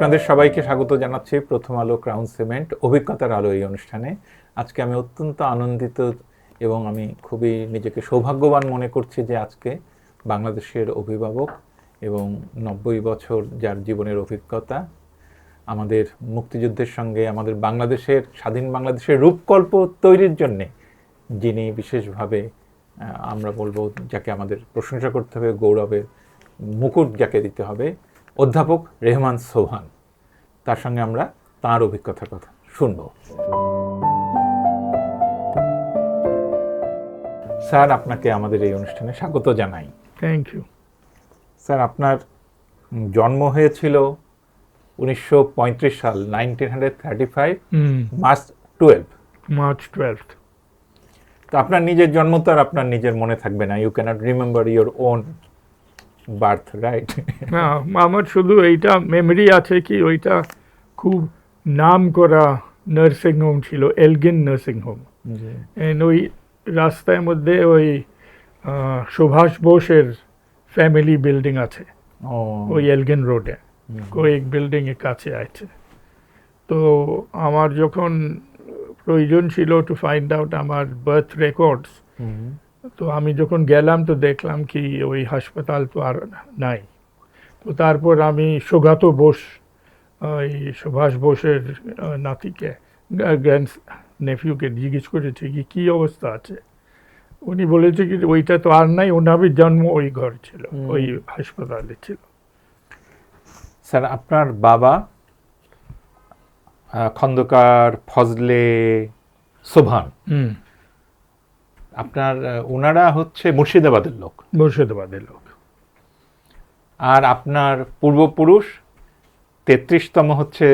আপনাদের সবাইকে স্বাগত জানাচ্ছি প্রথম আলো ক্রাউন সিমেন্ট অভিজ্ঞতার আলো এই অনুষ্ঠানে। আজকে আমি অত্যন্ত আনন্দিত এবং আমি খুবই নিজেকে সৌভাগ্যবান মনে করছি যে আজকে বাংলাদেশের অভিভাবক এবং 90 বছর যার জীবনের অভিজ্ঞতা, আমাদের মুক্তিযুদ্ধের সঙ্গে আমাদের বাংলাদেশের স্বাধীন বাংলাদেশের রূপকল্প তৈরির জন্যে যিনি বিশেষভাবে আমরা বলবো যাকে আমাদের প্রশংসা করতে হবে, গৌরবের মুকুট যাকে দিতে হবে, অধ্যাপক রেহমান সোবহান। তার সঙ্গে আমরা তাঁর অভিজ্ঞতার কথা শুনব। স্যার, আপনাকে আমাদের এই অনুষ্ঠানে স্বাগত জানাই। Thank you. স্যার, আপনার জন্ম হয়েছিল 1935 সাল 1935 মার্চ 12। তো আপনার নিজের জন্ম তো আর আপনার নিজের মনে থাকবে না। You can't remember your own birth, right? আমার শুধু এইটা মেমরি আছে কি ওইটা খুব নাম করা নার্সিং হোম ছিল, এলগিন নার্সিং হোম। ওই রাস্তার মধ্যে ওই সুভাষ বোসের ফ্যামিলি বিল্ডিং আছে ওই এলগিন রোডে, কয়েক বিল্ডিং এর কাছে আছে। তো আমার যখন প্রয়োজন ছিল টু ফাইন্ড আউট আমার বার্থ রেকর্ডস, তো আমি যখন গেলাম তো দেখলাম কি ওই হাসপাতাল তো আর নাই। তো তারপর আমি সুগাত বোস, ওই সুভাষ বোসের নাতিকে, গ্র্যান্ড নেফিউকে জিজ্ঞেস করেছি কি কী অবস্থা আছে। উনি বলেছে কি ওইটা তো আর নাই, ওনার জন্ম ওই ঘর ছিল, ওই হাসপাতালে ছিল। স্যার, আপনার বাবা খন্দকার ফজলে সোবহান, আপনার ওনারা হচ্ছে মুর্শিদাবাদের লোক। মুর্শিদাবাদের লোক। আর আপনার পূর্বপুরুষ 33তম হচ্ছে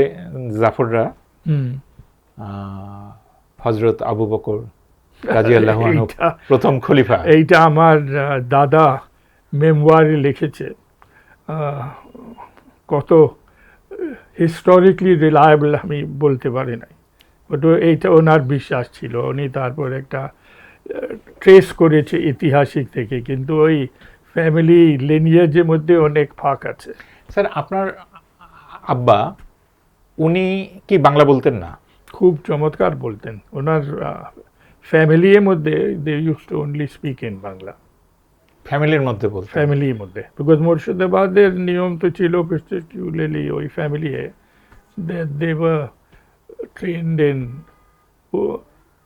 জাফররা, হজরত আবু বকর রাদিয়াল্লাহু আনহু প্রথম খলিফা। এইটা আমার দাদা মেমোয়ারে লিখেছে। কত হিস্টোরিক্যালি রিলায়েবল আমি বলতে পারি নাই, বাট এইটা ওনার বিশ্বাস ছিল। উনি তারপর একটা ট্রেস করেছে ঐতিহাসিক থেকে, কিন্তু ওই ফ্যামিলি লিনিয়েজের মধ্যে অনেক ফাঁক আছে। স্যার, আপনার আব্বা উনি কি বাংলা বলতেন না? খুব চমৎকার বলতেন। ওনার ফ্যামিলির মধ্যে they use to only speak in Bangla. ফ্যামিলির মধ্যে বলতেন? ফ্যামিলির মধ্যে, বিকজ মুর্শিদাবাদের নিয়ম তো ছিল পার্টিকুলারলি ওই family they were trained in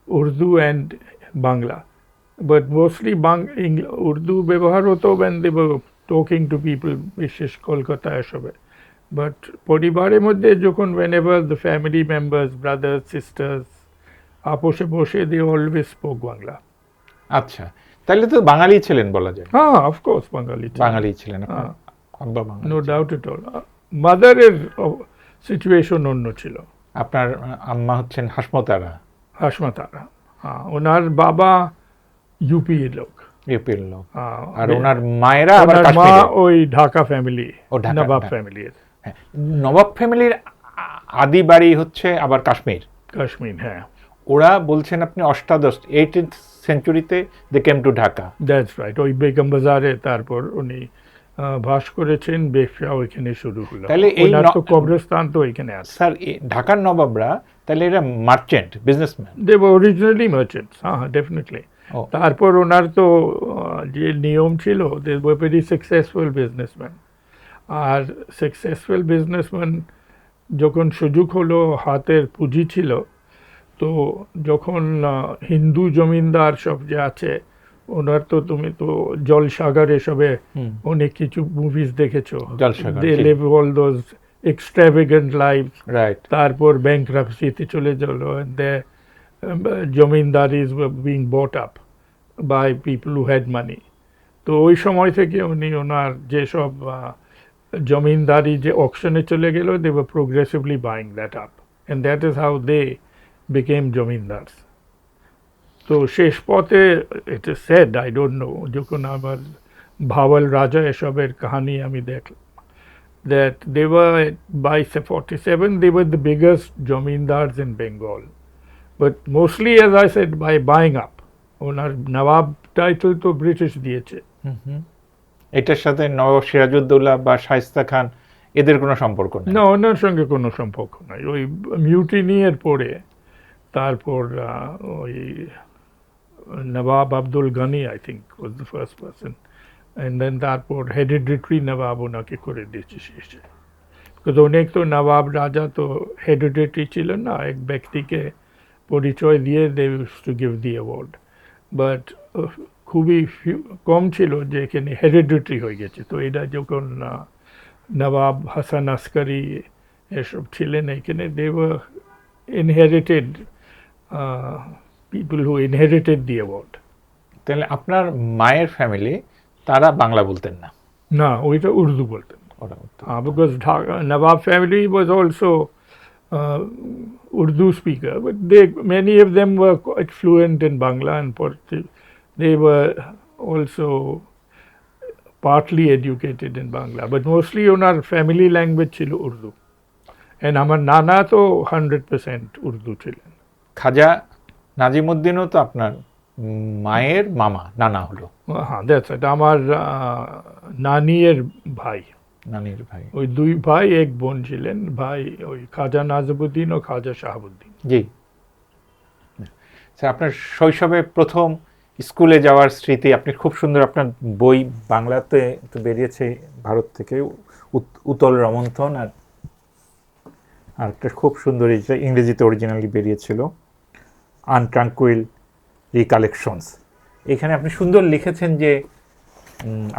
Urdu and Bangla, but mostly Urdu ব্যবহার হতো when they were talking to people, বিশেষ কলকাতা এসবে। বাট পরিবারের মধ্যে যখন whenever the family members, brothers, sisters, আপোষে বসে they always spoke বাংলা। আচ্ছা, তাহলে তো বাঙালি ছিলেন বলা যায়। হ্যাঁ, অফকোর্স বাঙালি ছিলেন। আব্বা Bangali, no doubt at all. মাদারের সিচুয়েশন অন্য ছিল। আপনার আম্মা হচ্ছেন হাসমতারা। হ্যাঁ, ওনার বাবা ইউপির লোক। আর ওনার মায়েরা আবার মা কাশ্মীরের। ওই ঢাকা ফ্যামিলি, নবাব ফ্যামিলির। হ্যাঁ, নবাব ফ্যামিলির আদি বাড়ি হচ্ছে আবার কাশ্মীর। হ্যাঁ। ওরা বলছেন আপনি 18th সেঞ্চুরিতে they came to Dhaka. That's right. ওই বেগম বাজারে তারপর উনি বাস করেছেন, ব্যবসা ওইখানে শুরু হলো। তাহলে এই কবরস্থান তো ওইখানে আছে। স্যার, ঢাকার নবাবরা তাহলে এরা merchant, businessman? They were originally merchants. হ্যাঁ, ডেফিনেটলি। তারপর ওনার তো যে নিয়ম ছিল, they were very successful businessman. আর সাকসেসফুল বিজনেসম্যান যখন সুযোগ হলো, হাতের পুঁজি ছিল, তো যখন হিন্দু জমিনদার সব যে আছে ওনার তো, তুমি তো জলসাগর এসবে অনেক কিছু মুভিজ দেখেছো। They live all those extravagant life. তারপর ব্যাংক্রাপসিতে চলে গেল, they zamindaris being bought up by people who had money. তো ওই সময় থেকে উনি ওনার যেসব জমিনদারি যে অকশনে চলে গেল, they were progressively buying that up, and that is how they became zamindars. তো শেষ পথে it is said, I don't know, যখন আমার ভাওয়াল রাজা এসবের কাহিনী আমি দেখলাম, that they were by 47 they were the biggest জমিনদার্স in Bengal, but mostly as I said by buying up. Owner Nawab title তো ব্রিটিশ দিয়েছে। এটার সাথে নবাব সিরাজউদ্দৌলা বা শায়েস্তা খান এদের কোনো সম্পর্ক নেই? না, ওনার সঙ্গে কোনো সম্পর্ক নাই। ওই মিউটিনির পরে তারপর ওই Nawab Abdul Gani I think was the first person, and then তারপর হেরিডিটরি নবাব ওনাকে করে দিয়েছে শেষে। বিকজ অনেক তো নবাব রাজা তো হেরিডিটরি ছিলেন না, এক ব্যক্তিকে পরিচয় দিয়ে they use to give the award, but খুবই কম ছিল যে এখানে হেরিডিটরি হয়ে গেছে। তো এটা যখন নবাব হাসান আসকারি এসব ছিলেন এখানে, they were inherited people who inherited the award. তাহলে আপনার মায়ের ফ্যামিলি তারা বাংলা বলতেন না? না, ওইটা উর্দু বলতেন। ওরা বলতেন। Because Nawab family was also Urdu speaker, but many of them were quite fluent in Bangla, and they were also partly educated in Bangla, but mostly onar family language chilo Urdu, and আমার নানা তো 100% উর্দু ছিলেন। খাজা নাজিমুদ্দিনও তো আপনার মায়ের মামা, নানা হলো। হ্যাঁ, দ্যাটস ইট। আমার নানির ভাই, নানির ভাই। ওই দুই ভাই এক বোন ছিলেন, ভাই ওই খাজা নাজিমুদ্দিন ও খাজা শাহাবুদ্দিন। জি স্যার, আপনার শৈশবে প্রথম স্কুলে যাওয়ার স্মৃতি, আপনি খুব সুন্দর আপনার বই বাংলাতে তো বেরিয়েছে ভারত থেকে, উতল রমন্থন, আর একটা খুব সুন্দর ইংরেজিতে অরিজিনালি বেরিয়েছিল আনট্রাঙ্কুইল রিকালেকশনস। এখানে আপনি সুন্দর লিখেছেন যে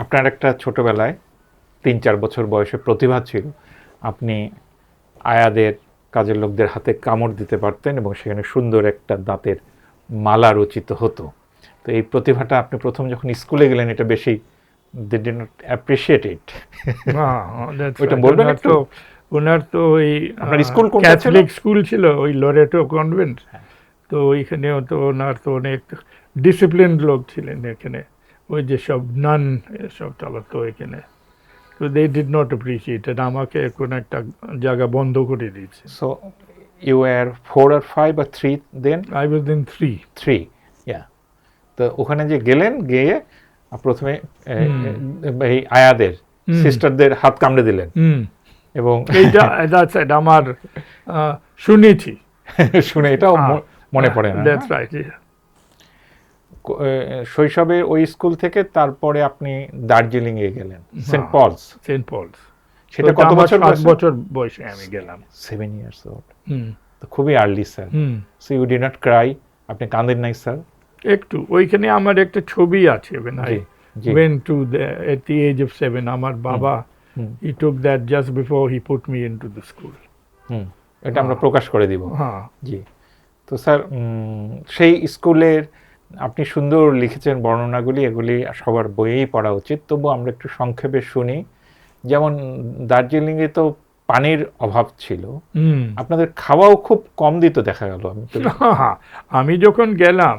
আপনার একটা ছোটবেলায় 3-4 বছর বয়সে প্রতিভা ছিল, আপনি আয়াদের কাজের লোকদের হাতে কামড় দিতে পারতেন এবং সেখানে সুন্দর একটা দাঁতের মালা রচিত হতো। তো এই প্রতিভাটা আপনি প্রথম যখন স্কুলে গেলেন, এটা বেশি দে ডিড নট অ্যাপ্রিশিয়েট ইট। ওইটা বলবেন একটু? ওনার তো ওই আপনার স্কুল কোনটা ছিল? ক্যাথলিক স্কুল ছিল, ওই লরেটো কনভেন্ট। তো ওইখানেও তো ওনার তো অনেক ডিসিপ্লিন লোক ছিলেন এখানে, ওই যে সব নান সব চালাতো এখানে। তো they did not appreciate it, আমাকে কোনো একটা জায়গা বন্ধ করে দিয়েছে। So you are 4 or 5 or 3 then? I was in 3। Yeah. তো ওখানে যে গেলেন, গিয়ে প্রথমে এই আয়াদের সিস্টারদের হাত কামড়ে দিলেন এবং এইটা আমার শুনেছি, শুনে এটাও মনে পড়ে না? That's right. শৈশবে ওই স্কুল থেকে তারপরে আপনি দার্জিলিং এ গেলেন, সেন্ট পলস। সেটা কত বছর? 7 বছর বয়সে আমি গেলাম। 7 years old। তো খুবই early sir. So you did not cry? আপনি কাঁদেন নাই স্যার? একটু। ওইখানে আমার একটা ছবি আছে, when I went to at the age of 7, আমার বাবা he took that just before he put me into the school। এটা আমরা প্রকাশ করে দিব। হ্যাঁ, জি। তো স্যার, সেই স্কুলের আপনি সুন্দর লিখেছেন বর্ণনাগুলি, এগুলি সবার বইয়েই পড়া উচিত, তবু আমরা একটু সংক্ষেপে শুনি। যেমন দার্জিলিংয়ে তো পানির অভাব ছিল, আপনাদের খাওয়াও খুব কম দিত দেখা গেল। আমি যখন গেলাম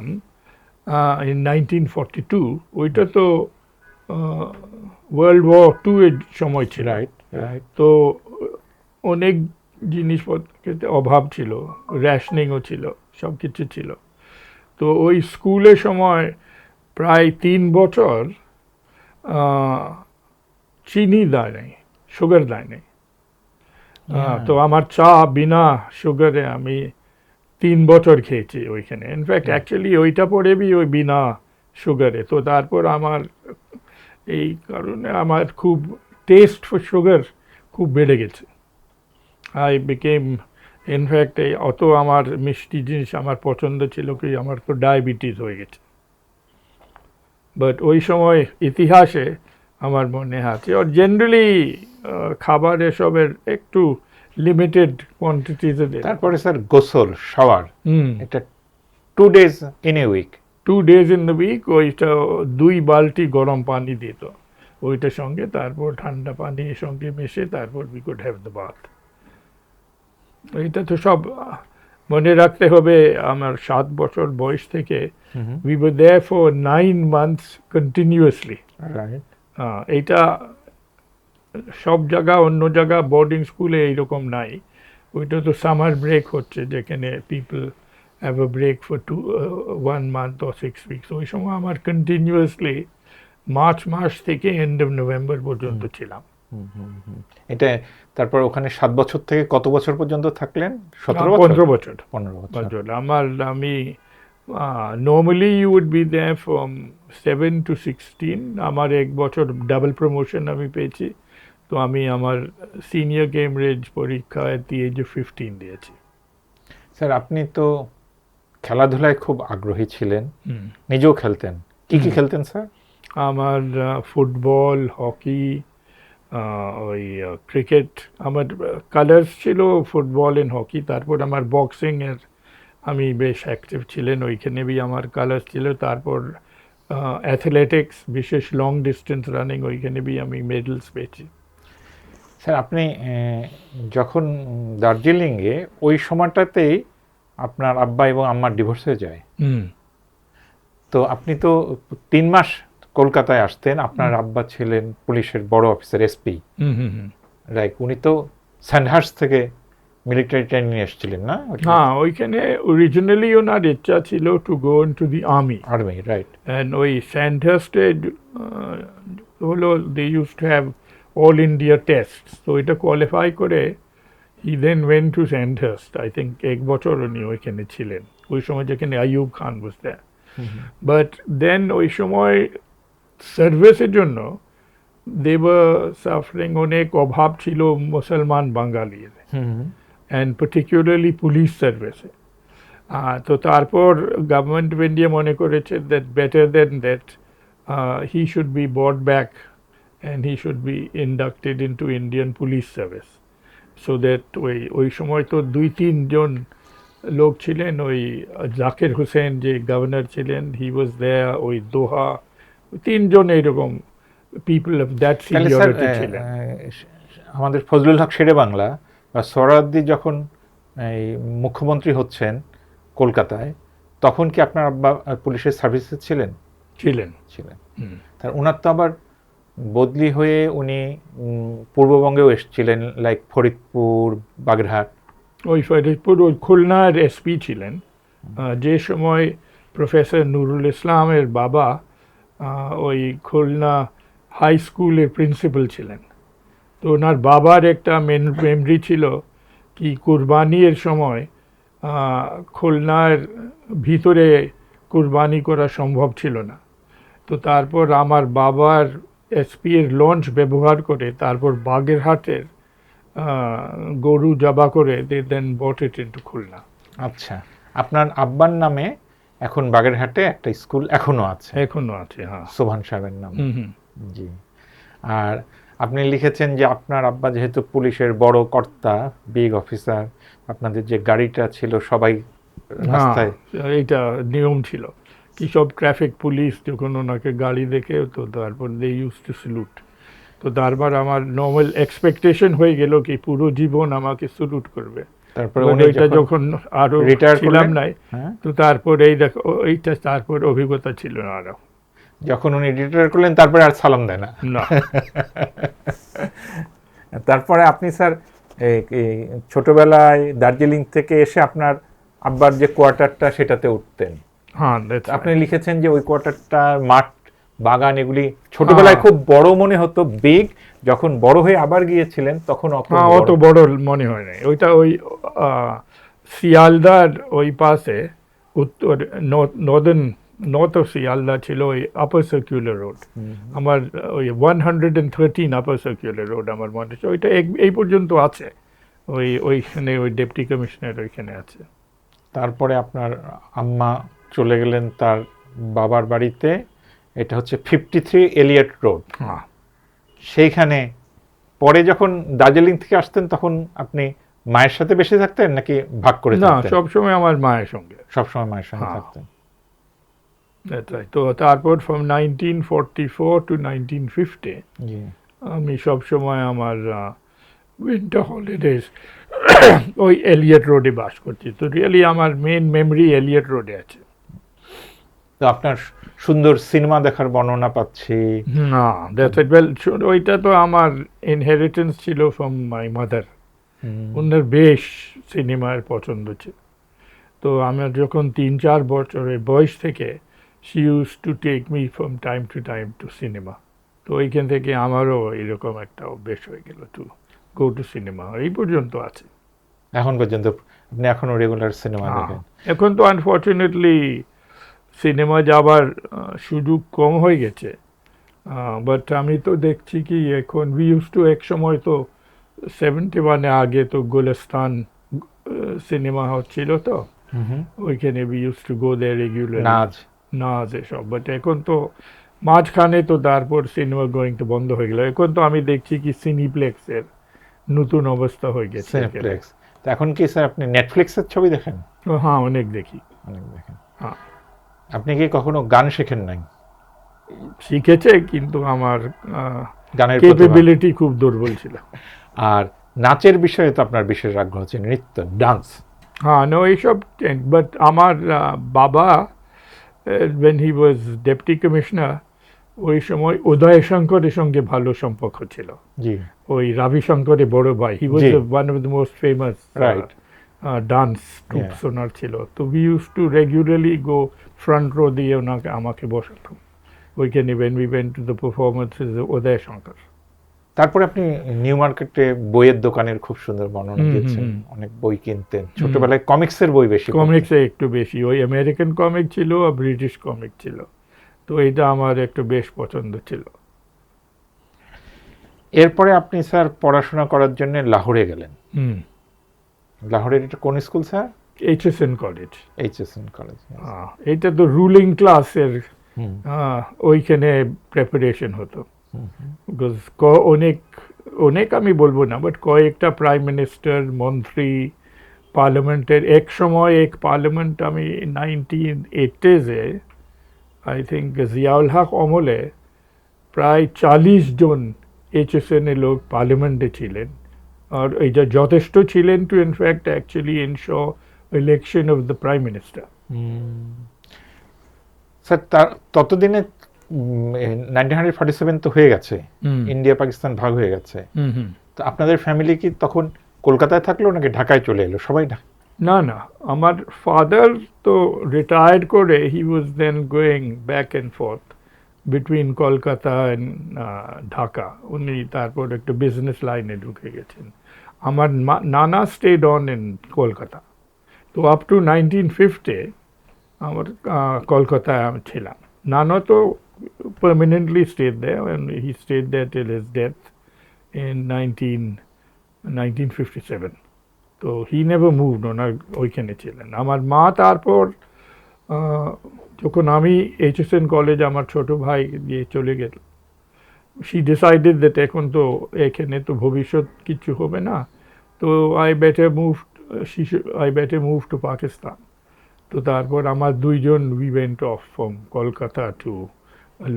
in 1942, ওইটা তো ওয়ার্ল্ড ওয়ার 2 এর সময় ছিল। রাইট। তো অনেক জিনিসপত্রের অভাব ছিল, রেশনিংও ছিল, সব কিছু ছিল। তো ওই স্কুলের সময় প্রায় 3 বছর চিনি দেয় নাই, সুগার দেয় নাই। তো আমার চা বিনা সুগারে আমি 3 বছর খেয়েছি ওইখানে। ইনফ্যাক্ট অ্যাকচুয়ালি ওইটা পড়েবি ওই বিনা সুগারে। তো তারপর আমার এই কারণে আমার খুব টেস্ট ফর সুগার খুব বেড়ে গেছে। আই বিকেম, ইনফ্যাক্ট অত আমার মিষ্টি জিনিস আমার পছন্দ ছিল কি, আমার তো ডায়াবেটিস হয়ে গেছে। বাট ওই সময় ইতিহাসে আমার মনে আছে, আর জেনারেলি খাবার এসবের একটু লিমিটেড কোয়ান্টিটিতে দেয়। তারপরে স্যার গোসল, শাওয়ার, এটা 2 days in a week। 2 days in the week, ওইটা 2 বালতি গরম পানি দিত ওইটার সঙ্গে, তারপর ঠান্ডা পানির সঙ্গে মিশে তারপর we could have the bath। এইটা তো সব মনে রাখতে হবে। আমার 7 বছর বয়স থেকে we were there for 9 months continuously। এইটা সব জায়গা, অন্য জায়গা বোর্ডিং স্কুলে এইরকম নাই। ওইটা তো সামার ব্রেক হচ্ছে, যেখানে people have a break for 1 month or 6 weeks। ওই সময় আমার কন্টিনিউয়াসলি মার্চ মাস থেকে এন্ড অফ নভেম্বর পর্যন্ত ছিলাম। এটা তারপর ওখানে 7 বছর থেকে কত বছর পর্যন্ত থাকলেন? 17 বছর? 15 বছর। 15 বছর। আমি normally you would be there from 7 to 16। আমার এক বছর ডাবল প্রমোশন আমি পেয়েছি, তো আমি আমার সিনিয়র কেমব্রিজ পরীক্ষা এট দি এজ অফ 15 দিয়েছি। স্যার আপনি তো খেলাধুলায় খুব আগ্রহী ছিলেন, নিজেও খেলতেন, কি কি খেলতেন স্যার? আমার ফুটবল, হকি, ওই ক্রিকেট, আমার কালার্স ছিল ফুটবল এন্ড হকি। তারপর আমার বক্সিং এর আমি বেশ অ্যাক্টিভ ছিলেন, ওইখানে বি আমার কালার্স ছিল। তারপর অ্যাথলেটিক্স, বিশেষ লং ডিস্টেন্স রানিং, ওইখানে বি আমি মেডেলস পেয়েছি। স্যার আপনি যখন দার্জিলিংয়ে ওই সময়টাতেই আপনার আব্বা এবং আম্মার ডিভোর্স হয়ে যায়, তো আপনি তো 3 মাস কলকাতায় আসতেন, আপনার আব্বা ছিলেন পুলিশের বড় অফিসার, এসপি, রাইট? উনি তো স্যান্ডহার্স থেকে মিলিটারি ট্রেনিং এসেছিলেন না? হ্যাঁ, ওইখানে অরিজিনালি ওনার ইচ্ছা ছিল to go into the army. Army, right. And ওই স্যান্ডহার্স্টে হলো they use to have all India test, তো এটা কোয়ালিফাই করে he then went to Sandhurst. I think 1 বছর উনি ওইখানে ছিলেন, ওই সময় যেখানে Ayub Khan was there. But then ওই সময় সার্ভিসের জন্য দে ওয়ার সাফারিং, অনেক অভাব ছিল মুসলমান বাঙালির, অ্যান্ড পার্টিকুলারলি পুলিশ সার্ভিসে। তো তারপর গভর্নমেন্ট অফ ইন্ডিয়া মনে করেছে that better then that he should be brought back and he should be inducted into Indian police service. So that ওই সময় তো 2-3 জন লোক ছিলেন, ওই জাকির হোসেন যে গভর্নর ছিলেন, হি ওয়াজ দেয়ার, ওই দোহা, 3 জন এইরকম পিপল অফ দ্যাট সিনিয়রিটি ছিলেন। আমাদের ফজলুল হক শেরে বাংলা বা সোহরাওয়ার্দী যখন এই মুখ্যমন্ত্রী হচ্ছেন কলকাতায়, তখন কি আপনার আব্বা পুলিশের সার্ভিসে ছিলেন? ছিলেন। তার ওনার তো আবার বদলি হয়ে উনি পূর্ববঙ্গেও এসেছিলেন, লাইক ফরিদপুর, বাগেরহাট। ওই ফরিদপুর, ওই খুলনার এসপি ছিলেন যে সময় প্রফেসর নুরুল ইসলামের বাবা ওই খুলনা হাই স্কুলের প্রিন্সিপাল ছিলেন। তো ওনার বাবার একটা মেমরি ছিল কি কুরবানির সময় খুলনার ভিতরে কুরবানি করা সম্ভব ছিল না, তো তারপর আমার বাবার এসপি এর লঞ্চ ব্যবহার করে তারপর বাগেরহাটের গরু জবা করে দে দেন বট ইট ইনটু খুলনা। আচ্ছা, আপনার আব্বার নামে এখন বাগেরহাটে একটা স্কুল এখনো আছে? এখনো আছে, হ্যাঁ, সোভান সাহেবের নামে। জি। আর আপনি লিখেছেন যে আপনার আব্বা যেহেতু পুলিশের বড় কর্তা, বিগ অফিসার, আপনাদের যে গাড়িটা ছিল সবাই রাস্তায়, এইটা নিয়ম ছিল কি সব ট্রাফিক পুলিশ যখন ওনাকে গাড়ি দেখে তো তারপর দে ইউজ টু স্যালুট। তো তারপর আমার নর্মাল এক্সপেকটেশন হয়ে গেল কি পুরো জীবন আমাকে স্যালুট করবে। তারপরে ওইটা যখন আরো ছিলাম নাই, তো তারপর এইটা তারপর অভিজ্ঞতা ছিল না আরো। যখন উনি রিটায়ার করলেন তারপরে আর সালাম দেয় না? তারপরে আপনি স্যার ছোটবেলায় দার্জিলিং থেকে এসে আপনার আব্বার যে কোয়ার্টারটা সেটাতে উঠতেন। হ্যাঁ, আপনি লিখেছেন যে ওই কোয়ার্টারটা মাঠ, বাগান, এগুলি ছোটবেলায় খুব বড় মনে হতো, বিগ। যখন বড় হয়ে আবার গিয়েছিলেন তখন অত বড় মনে হয় নাই। ওইটা ওই শিয়ালদার ওই পাশে উত্তর নর্থ অফ শিয়ালদা ছিল ওই আপার সার্কুলার রোড। আমার ওই 113 আপার সার্কুলার রোড আমার মনে হচ্ছে ওইটা এই পর্যন্ত আছে। ওইখানে ওই ডেপুটি কমিশনার ওইখানে আছে। তারপরে আপনার আম্মা চলে গেলেন তার বাবার বাড়িতে, এটা হচ্ছে 53 এলিয়ট রোড। সেইখানে পরে যখন দার্জিলিং থেকে আসতেন তখন আপনি মায়ের সাথে বেশি থাকতেন নাকি ভাগ করে থাকতেন? না, সবসময় আমার মায়ের সঙ্গে। সবসময় মায়ের সঙ্গে থাকতেন। তো তারপর ফ্রম 1944 to 1950 আমি সবসময় আমার উইন্টার হলিডেজ ওই এলিয়ট রোডে বাস করছি। তো রিয়েলি আমার মেন মেমরি এলিয়ট রোডে আছে। তো আপনার সুন্দর সিনেমা দেখার বর্ণনা পাচ্ছি। না, ওইটা তো আমার ইনহেরিটেন্স ছিল ফ্রম মাই মাদার। ওনার বেশ সিনেমার পছন্দ ছিল। তো আমার যখন 3-4 বছরের বয়স থেকে she used to take me from time to time to cinema. তো ওইখান থেকে আমারও এরকম একটা অভ্যেস হয়ে গেল টু গো টু সিনেমা, এই পর্যন্ত আছে। এখন পর্যন্ত আপনি এখনো রেগুলার সিনেমা হ্যাঁ, দেখেন? এখন তো আনফর্চুনেটলি সিনেমা যাবার সুযোগ কম হয়ে গেছে, বাট আমি তো দেখছি কি এখন উই ইউজ টু এক সময় তো 71-এ আগে তো গুলিস্তান সিনেমা হচ্ছিল তো, ওইখানে we use to go there regular, নাজ। নাচ এসব। বাট এখন তো মাঝখানে তো তারপর সিনেমা গোয়িং তো বন্ধ হয়ে গেল। এখন তো আমি দেখছি কি সিনিপ্লেক্সের নতুন অবস্থা হয়ে গেছে এখানে। সিনেপ্লেক্স। তো এখন কি স্যার আপনি নেটফ্লিক্সের ছবি দেখেন? হ্যাঁ, অনেক দেখি। অনেক দেখেন। হ্যাঁ, আপনি কি কখনো গান শেখেন নাই? শিখেছে কিন্তু আমার গানের প্রতিভা। ক্যাপাবিলিটি খুব দুর্বল ছিল। আর নাচের বিষয়ে তো আপনার বিশেষ আগ্রহ আছে, নৃত্য, ডান্স। হ্যাঁ, নো এইসব, বাট আমার বাবা when he was deputy commissioner, ওই সময় উদয় শঙ্করের সঙ্গে ভালো সম্পর্ক ছিল। জি, ওই রবি শঙ্করের বড় ভাই, হি ওয়াজ জি। One of the most famous right. Dance troupes ওনার ছিল। তো we use to regularly go front row দিয়ে ওনাকে আমাকে বসাতাম ওইখানে when we went to the performances of উদয় শঙ্কর। তারপরে আপনি নিউ মার্কেটে বইয়ের দোকানের খুব সুন্দর বর্ণনা দিয়েছেন, অনেক বই কিনতেন। ছোটবেলায় কমিক্সের বই বেশি পড়তেন। কমিক্সে একটু বেশি, ওই আমেরিকান কমিক ছিল আর ব্রিটিশ কমিক ছিল, তো এটা আমার একটু বেশ পছন্দ ছিল। এরপরে আপনি স্যার পড়াশোনা করার জন্য লাহোরে গেলেন। লাহোরের এটা কোন school sir? HSN college. HSN college. এটা তো রুলিং ক্লাসের, ওইখানে প্রিপারেশন হতো। বিকজ অনেক অনেক আমি বলবো না, বাট কয়েকটা প্রাইম মিনিস্টার, মন্ত্রী, পার্লামেন্টের এক সময় এক পার্লামেন্ট আমি 1980s-এ আই থিঙ্ক জিয়াউল হক আমলে প্রায় 40 জন HSN এর লোক পার্লামেন্টে ছিলেন, আর এইটা যথেষ্ট ছিলেন to in fact actually ensure election of the prime minister. Sir তার ততদিনে 1947 তো হয়ে গেছে, ইন্ডিয়া পাকিস্তান ভাগ হয়ে গেছে। তো আপনাদের ফ্যামিলি কি তখন কলকাতায় থাকলো নাকি ঢাকায় চলে এলো সবাই? না না, আমার ফাদার তো রিটায়ার্ড করে he was then going back and forth between Kolkata and Dhaka. উনি তারপর একটু বিজনেস লাইনে ঢুকে গেছেন। আমার নানা স্টেড অন ইন কলকাতা, তো আপ টু 1950 আমার কলকাতায় আমি ছিলাম। নানা তো permanently stayed there and he stayed there till his death in 1957। তো হি নেভার মুভড, ওনার ওইখানে ছিলেন। আমার মা তারপর যখন আমি HSN কলেজ আমার ছোট ভাই দিয়ে চলে গেল, শি ডিসাইডেড দ্যাট এখন তো এখানে তো ভবিষ্যৎ কিছু হবে না, তো I better move to Pakistan. তো তারপর আমার দুইজন we went off from Kolkata to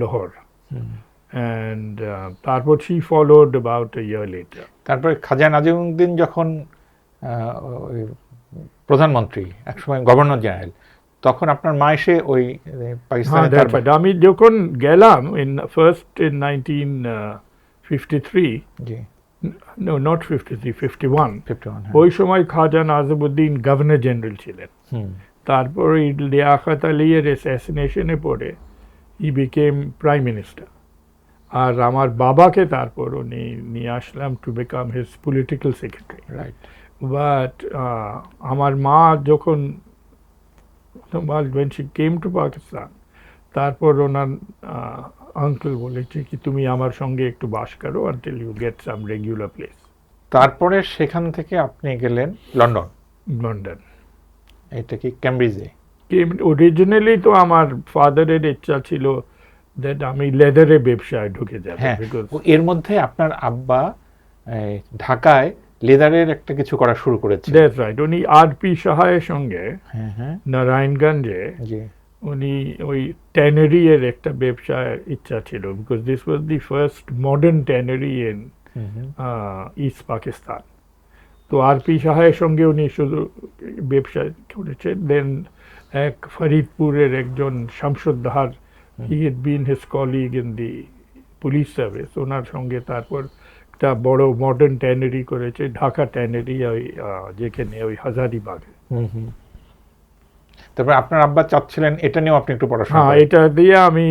Lahore, and তারপর she followed about a year later. তারপরে খাজা নাজিমুদ্দিন যখন প্রধানমন্ত্রী, একসময় গভর্নর জেনারেল, তখন আপনার মা এসে ওই পাকিস্তানে আমি যখন গেলাম ইন 1953, জি, no not 53, 51, 51, ওই সময় খাজা নাজিমুদ্দিন গভর্নর জেনারেল ছিলেন। তারপর লিয়াকত আলীর অ্যাসাসিনেশনে পড়ে হি বিকেম প্রাইম মিনিস্টার, আর আমার বাবাকে তারপর উনি নিয়ে আসলাম to become his political secretary. Right. But আমার মা যখন when she came to Pakistan, তারপর ওনার আঙ্কেল বলেছে কি তুমি আমার সঙ্গে একটু বাস করো until you get some regular place. তারপরে সেখান থেকে আপনি গেলেন লন্ডন। লন্ডন, এটা কি ক্যামব্রিজে? অরিজিনালি তো আমার ফাদারের ইচ্ছা ছিল দ্যাট আমি লেদারে ব্যবসায় ঢুকে যাব। হ্যাঁ, এর মধ্যে আপনার আব্বা ঢাকায় লেদারের একটা কিছু করা শুরু করেছে। দ্যাটস রাইট, উনি RP সাহায়ের সঙ্গে নারায়ণগঞ্জে উনি ওই ট্যানারি এর একটা ব্যবসার ইচ্ছা ছিল, because this was the first modern tannery in east Pakistan. তো RP সাহায়ের সঙ্গে উনি শুধু ব্যবসা করেছেন। দেন এক ফরিদপুরের একজন Shamsuddar, he had been his colleague in the police service, ওনার সঙ্গে তারপর একটা বড় মডার্ন ট্যানারি করেছে, ঢাকা ট্যানারি, ওই যেখানে ওই হাজারিবাগে। তারপর আপনার আব্বা চাচ্ছিলেন এটা নিয়েও আপনি একটু পড়াশোনা হ্যাঁ, করেন। এটা দিয়ে আমি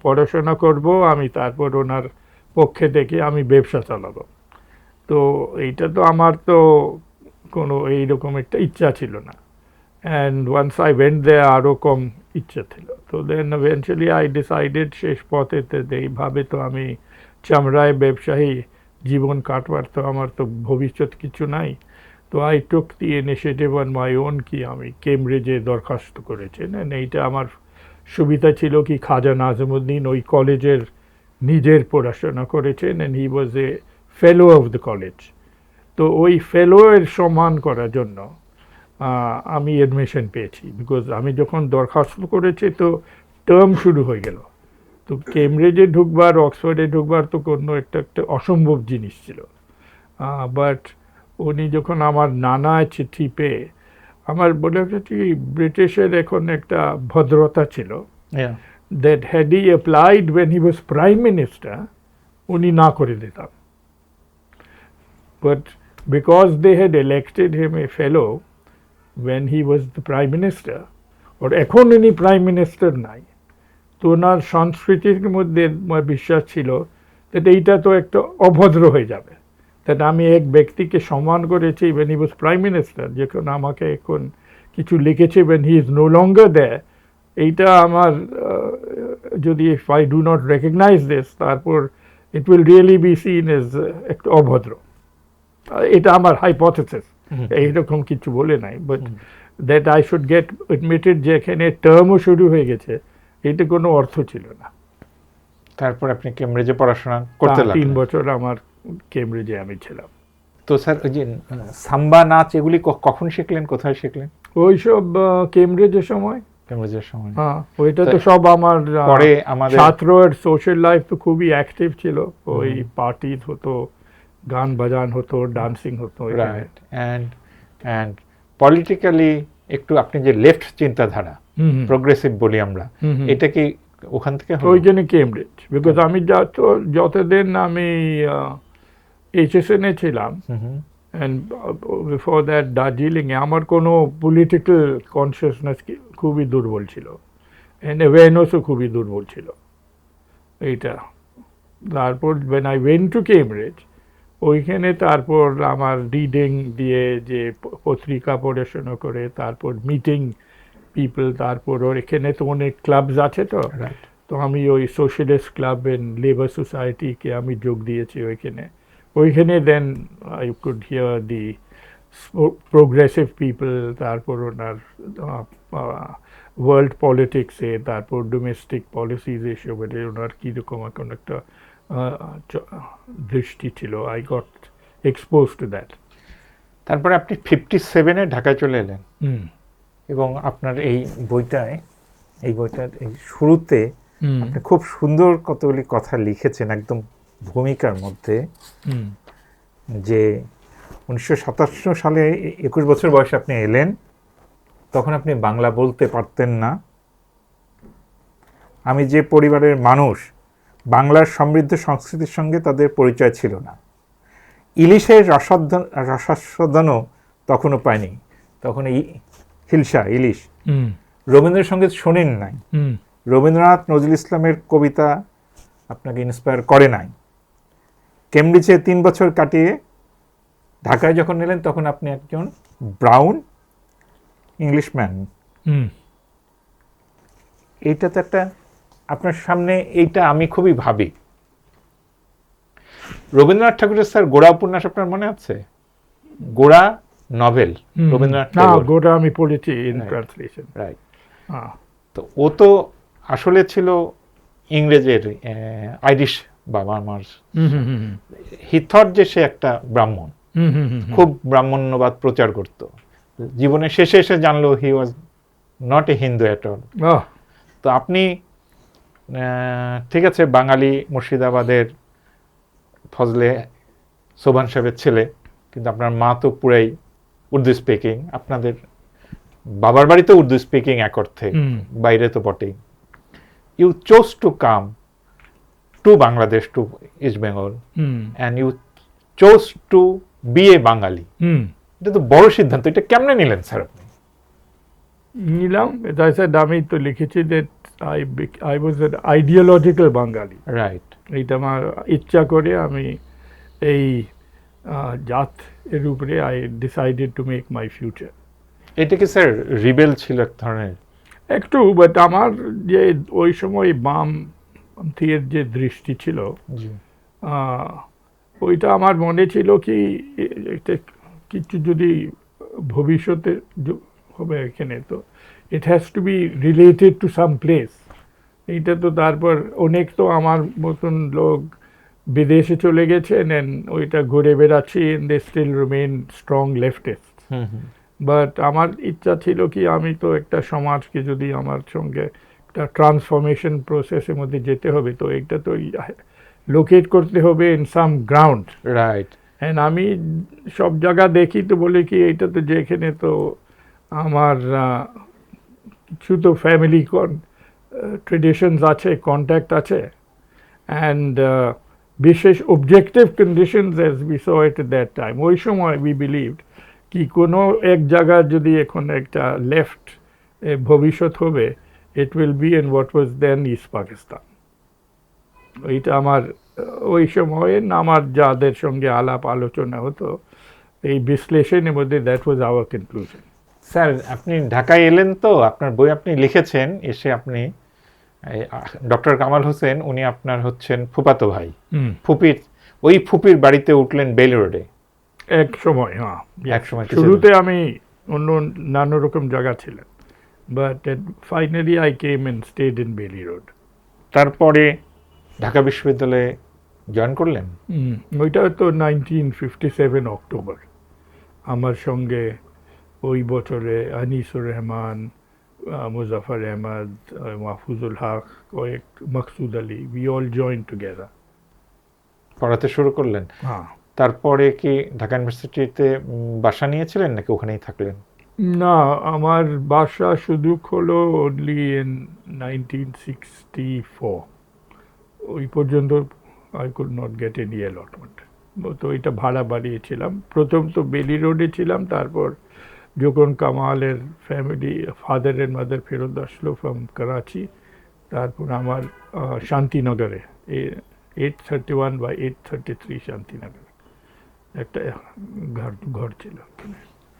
পড়াশোনা করব, আমি তারপর ওনার পক্ষে থেকে আমি ব্যবসা চালাবো। তো এইটা তো আমার তো কোনো এইরকম একটা ইচ্ছা ছিল না। And once I went there আরও কম ইচ্ছা ছিল। তো দেন ইভেনচুয়ালি আই ডিসাইডেড শেষ পথে এইভাবে তো আমি চামড়ায় ব্যবসায়ী জীবন কাটবার তো আমার তো ভবিষ্যৎ কিছু নাই। তো I took the initiative on my own, কি আমি কেমব্রিজে দরখাস্ত করেছেন। এইটা আমার সুবিধা ছিল কি, খাজা নাজিমুদ্দিন ওই কলেজের নিজের পড়াশোনা করেছেন, and he was A fellow of the college. তো ওই ফেলো এর সম্মান করার জন্য আমি অ্যাডমিশন পেয়েছি, বিকজ আমি যখন দরখাস্ত করেছি তো টার্ম শুরু হয়ে গেল। তো কেমব্রিজে ঢুকবার, অক্সফোর্ডে ঢুকবার তো কোনো একটা অসম্ভব জিনিস ছিল। বাট উনি যখন আমার নানা চিঠি পেয়ে, আমার বলে কি ব্রিটিশের এখন একটা ভদ্রতা ছিল, Yeah. that had he applied when he was prime minister, উনি না করে দিতাম। But because they had elected him a fellow when he was the prime minister, or এখন উনি প্রাইম মিনিস্টার নাই, তো ওনার সংস্কৃতির মধ্যে আমার বিশ্বাস ছিল that এইটা তো একটা অভদ্র হয়ে যাবে। that আমি এক ব্যক্তিকে সম্মান করেছি when he was prime minister, যখন আমাকে এখন কিছু লিখেছে when he is no longer there, এইটা আমার যদি if I do not recognize this, তারপর it will really be seen as একটা অভদ্র। এটা আমার হাইপোথেসিস, এইরকম কিছু বলে নাই। But that I should get admitted, যেখানে টার্মও শুরু হয়ে গেছে, এটা কোনো অর্থ ছিল না। তারপর আপনি কেমব্রিজে পড়াশোনা করতে 3 লাগলেন। বছর আমার কেমব্রিজে আমি ছিলাম। তো স্যার ওই যে সাম্বা নাচ এগুলি কখন শিখলেন, কোথায় শিখলেন? ওইসব কেমব্রিজের সময়। কেমব্রিজের সময়। হ্যাঁ, ওইটা তো সব আমার পরে আমাদের ছাত্রের সোশ্যাল লাইফ তো খুবই অ্যাক্টিভ ছিল। ওই পার্টি হতো, গান বাজান হতো, ডান্সিং হতো। রাইট। অ্যান্ড পলিটিক্যালি একটু আপনি যে লেফট চিন্তাধারা, প্রোগ্রেসিভ বলি আমরা, এটা কি ওখান থেকে হলো? ওইখানে কেমব্রিজ, বিকজ আমি যতদিন আমি HSN এ ছিলাম, অ্যান্ড বিফোর দ্যাট দার্জিলিংয়ে, আমার কোনো পলিটিক্যাল কনসিয়াসনেস খুবই দুর্বল ছিল, অ্যান্ড অ্যাওয়ারনেসও খুবই দুর্বল ছিল এইটা। তারপর when I went to Cambridge, ওইখানে তারপর আমার রিডিং দিয়ে, যে পত্রিকা পড়াশোনা করে, তারপর মিটিং পিপল, তারপর ওর এখানে তো অনেক ক্লাবস আছে। তো রাইট। তো আমি ওই সোশ্যালিস্ট ক্লাব এন্ড লেবার সোসাইটিকে আমি যোগ দিয়েছি ওইখানে then I could hear the progressive people, তারপর ওনার ওয়ার্ল্ড পলিটিক্সে, তারপর ডোমেস্টিক পলিসিজ এসব, ওনার কীরকম এখন একটা দৃষ্টি ছিল। I got expose to that. তারপরে আপনি 57-এ ঢাকায় চলে এলেন, এবং আপনার এই বইটার এই শুরুতে আপনি খুব সুন্দর কতগুলি কথা লিখেছেন একদম ভূমিকার মধ্যে, যে 1957 সালে 21 বছর বয়সে আপনি এলেন, তখন আপনি বাংলা বলতে পারতেন না। আমি যে পরিবারের মানুষ, বাংলার সমৃদ্ধ সংস্কৃতির সঙ্গে তাদের পরিচয় ছিল না। ইলিশের রসাস্বাদনও তখনও পায়নি, তখন এই হিলসা ইলিশ। রবীন্দ্রসঙ্গীত শোনেন নাই, রবীন্দ্রনাথ নজরুল ইসলামের কবিতা আপনাকে ইন্সপায়ার করে নাই। কেমব্রিজে 3 বছর কাটিয়ে ঢাকায় যখন এলেন, তখন আপনি একজন ব্রাউন ইংলিশম্যান। এইটা তো একটা আপনার সামনে, এইটা আমি খুবই ভাবি। রবীন্দ্রনাথ ঠাকুরের স্যার গোড়া উপন্যাস আপনার মনে আছে? গোড়া নভেল, রবীন্দ্রনাথ ঠাকুর। গোড়া আমি পড়েছি ইন ট্রান্সলেশন। রাইট। তো ও তো আসলে ছিল ইংরেজের, আইরিশ বাবা মার। হি থট যে সে একটা ব্রাহ্মণ, খুব ব্রাহ্মণ্যবাদ প্রচার করত। জীবনের শেষে এসে জানলো he was not a Hindu at all. তো আপনি ঠিক আছে, বাঙালি, মুর্শিদাবাদের ফজলে সোবান সাহেবের ছেলে, কিন্তু আপনার মা তো পুরাই উর্দু স্পিকিং, আপনাদের বাবার বাড়িতে উর্দু স্পিকিং এক অর্থে, বাইরে তো বটেই। You chose to come to Bangladesh, to east Bengal, and you chose to be a Bangali. এটা তো বড় সিদ্ধান্ত, এটা কেমনে নিলেন স্যার আপনি? নিলাম, as I said, আমি তো লিখেছি that I was an ideological Bengali. Right. এইটা আমার ইচ্ছা করে আমি এই জাত এর উপরে I decided to make my future. এটা কি স্যার রিবেল ছিল এক ধরনের? একটু, বাট আমার যে ওই সময় বামপন্থীর যে দৃষ্টি ছিল, জি। ওইটা আমার মনে ছিল কি এটা কিছু যদি ভবিষ্যতে হবে এখানে, তো it has to be related to some place. এইটা তো তারপর অনেক তো আমার মতন লোক বিদেশে চলে গেছেন অ্যান্ড ওইটা ঘুরে বেড়াচ্ছি and they still remain strong leftist. But আমার ইচ্ছা ছিল কি আমি তো একটা সমাজকে যদি আমার সঙ্গে একটা ট্রান্সফরমেশন প্রসেসের মধ্যে যেতে হবে, তো এটা তো লোকেট করতে হবে ইন সাম গ্রাউন্ড। রাইট। হ্যাঁ, আমি সব জায়গা দেখি তো বলে কি এইটা তো যেখানে তো আমার কিছু তো ফ্যামিলি ট্রেডিশনস আছে, কন্ট্যাক্ট আছে, অ্যান্ড বিশেষ objective conditions as we saw it at that time. ওই সময় উই বিলিভড কি কোনো এক জায়গা যদি এখন একটা লেফট ভবিষ্যৎ হবে, it will be in what was then east Pakistan. ওইটা আমার ওই সময়ে আমার যাদের সঙ্গে আলাপ আলোচনা হতো, এই বিশ্লেষণের মধ্যে that was our conclusion. Sir আপনি ঢাকায় এলেন, তো আপনার বই আপনি লিখেছেন, এসে আপনি ডক্টর কামাল হোসেন উনি আপনার হচ্ছেন ফুফাতো ভাই, ফুপির বাড়িতে উঠলেন বেইলি রোডে এক সময়। হ্যাঁ, এক সময় শুরুতে আমি অন্য নানা রকম জায়গা ছিলেন, but finally I came and stayed in Bailey road. তারপরে ঢাকা বিশ্ববিদ্যালয়ে জয়েন করলেন? ওইটা তো 1957 অক্টোবর। আমার সঙ্গে ওই বছরে আনিসুর রহমান, মুজাফর আহমদ, মাহফুজুল হক, কয়েক Maqsud Ali, we all join together. পড়াতে শুরু করলেন? হ্যাঁ। তারপরে কি ঢাকা ইউনিভার্সিটিতে বাসা নিয়েছিলেন নাকি ওখানেই থাকলেন? না, আমার বাসা শুধু হলো অনলি ইন 1964। ওই পর্যন্ত I could not get any allotment, তো এটা ভাড়া বাড়িয়েছিলাম। প্রথম তো বেলি রোডে ছিলাম, তারপর যখন কামালের ফ্যামিলি ফাদার অ্যান্ড মাদার ফেরত আসলো ফ্রম করাচি, তারপর আমার শান্তিনগরে 831 বা 833 শান্তিনগর একটা ঘর ছিল।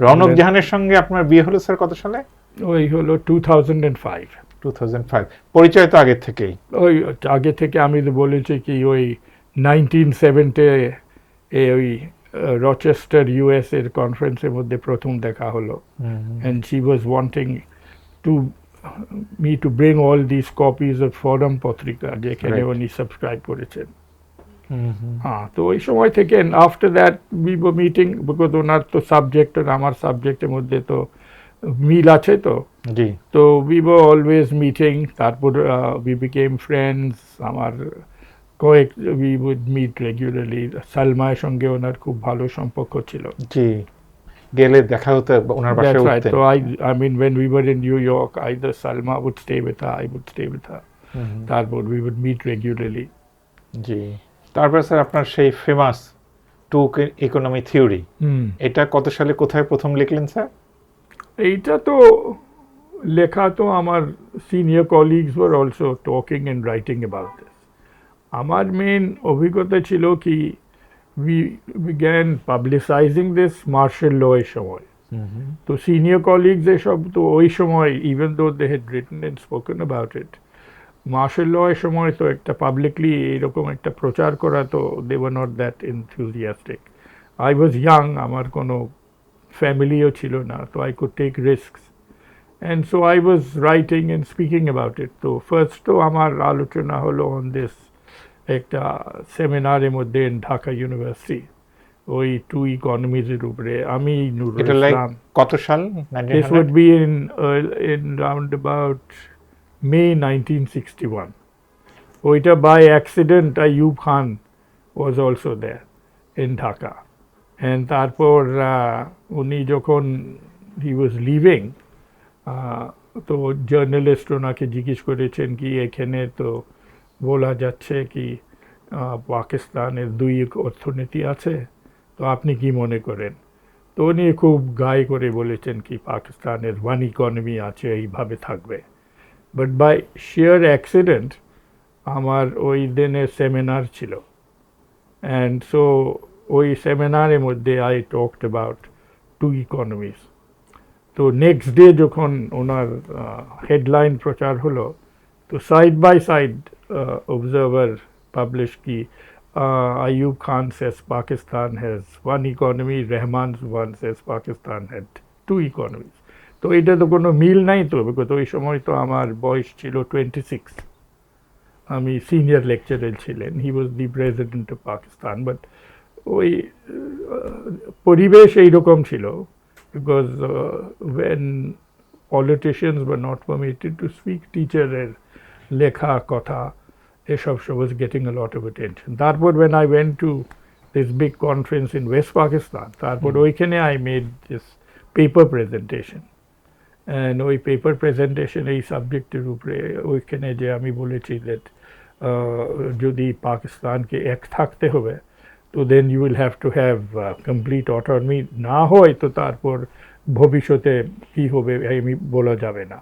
রৌনক জাহানের সঙ্গে আপনার বিয়ে হলো স্যার কত সালে? ওই হলো 2005। 2005। পরিচয় তো আগে থেকেই? ওই আগে থেকে, আমি তো বলেছি কি ওই 1970 ওই রচেস্টার ইউএস এর কনফারেন্সের মধ্যে প্রথম দেখা হলো, and she was wanting to me to bring all these copies of forum পত্রিকা যেখানে উনি সাবস্ক্রাইব করেছেন। হ্যাঁ, তো ওই সময় থেকে after that we were meeting, because ওনার তো সাবজেক্ট আর আমার সাবজেক্টের মধ্যে তো মিল আছে, তো জি, তো উই ওয়ার অলওয়েজ মিটিং। তারপর উই বিকেম ফ্রেন্ডস। আমার কয়েক উই উড মিট রেগুলারলি। সালমার সঙ্গে ওনার খুব ভালো সম্পর্ক ছিল। জি, গেলে দেখা হতো, ওনার বাসায় উঠতেন। So I mean when we were in New York, either Salma would stay with her, I would stay with her. তারপর we would meet regularly. জি, তারপর স্যার আপনার সেই ফেমাস টু ইকোনমি থিওরি, এটা কত সালে কোথায় প্রথম লিখলেন স্যার? এইটা তো লেখা তো আমার senior colleagues were also talking and writing about this. আমার মেন অভিজ্ঞতা ছিল কি we began publicizing this martial law এর সময়। তো সিনিয়র কলিগস এসব তো ওই সময়, even though they had written and spoken about it, martial law এর সময় তো একটা পাবলিকলি এরকম একটা প্রচার করা, তো they were not that enthusiastic. I was young, আমার কোনো ফ্যামিলিও ছিল না, তো I could take risks, and so I was writing and speaking about it. তো ফার্স্ট তো আমার আলোচনা হলো অন দিস একটা সেমিনারের মধ্যে ঢাকা ইউনিভার্সিটি, ওই টু ইকোনমিজের উপরে। আমি নুরুল ইসলাম। কত সাল? This would be in round about May 1961. ওইটা by accident Ayub Khan was also there in Dhaka. And তারপর উনি যখন he was leaving, তো জার্নালিস্ট ওনাকে জিজ্ঞেস করেছেন কি এখানে তো বলা যাচ্ছে কি পাকিস্তানের দুই অর্থনীতি আছে, তো আপনি কি মনে করেন? তো উনি খুব গায়ে করে বলেছেন কি পাকিস্তানের ওয়ান ইকোনমি আছে, এইভাবে থাকবে। বাট বাই শিয়ার অ্যাক্সিডেন্ট আমার ওই দিনে সেমিনার ছিল, অ্যান্ড সো ওই সেমিনারের মধ্যে I talked about two economies. তো নেক্সট ডে যখন ওনার হেডলাইন প্রচার হলো, তো side by side observer publish কি আইয়ুব খান says Pakistan has one economy, Rahman one says Pakistan had two economies. তো এটা তো কোনো মিল নাই তো, বিকজ ওই সময় তো আমার বয়স ছিল 26, আমি সিনিয়র লেকচারার ছিলেন, he was the president of Pakistan. But ওই পরিবেশ এইরকম ছিল, because when politicians were not permitted to speak, টিচারের লেখা কথা এসব was getting a lot of attention. তারপর when I went to this big conference in West Pakistan, তারপর ওইখানে I made this paper presentation. And ওই পেপার প্রেজেন্টেশন এই সাবজেক্টের উপরে ওইখানে যে আমি বলেছি that যদি পাকিস্তানকে এক থাকতে হবে, তো then you will have to have complete autonomy, না হয় তো তারপর ভবিষ্যতে কী হবে আমি বলা যাবে না।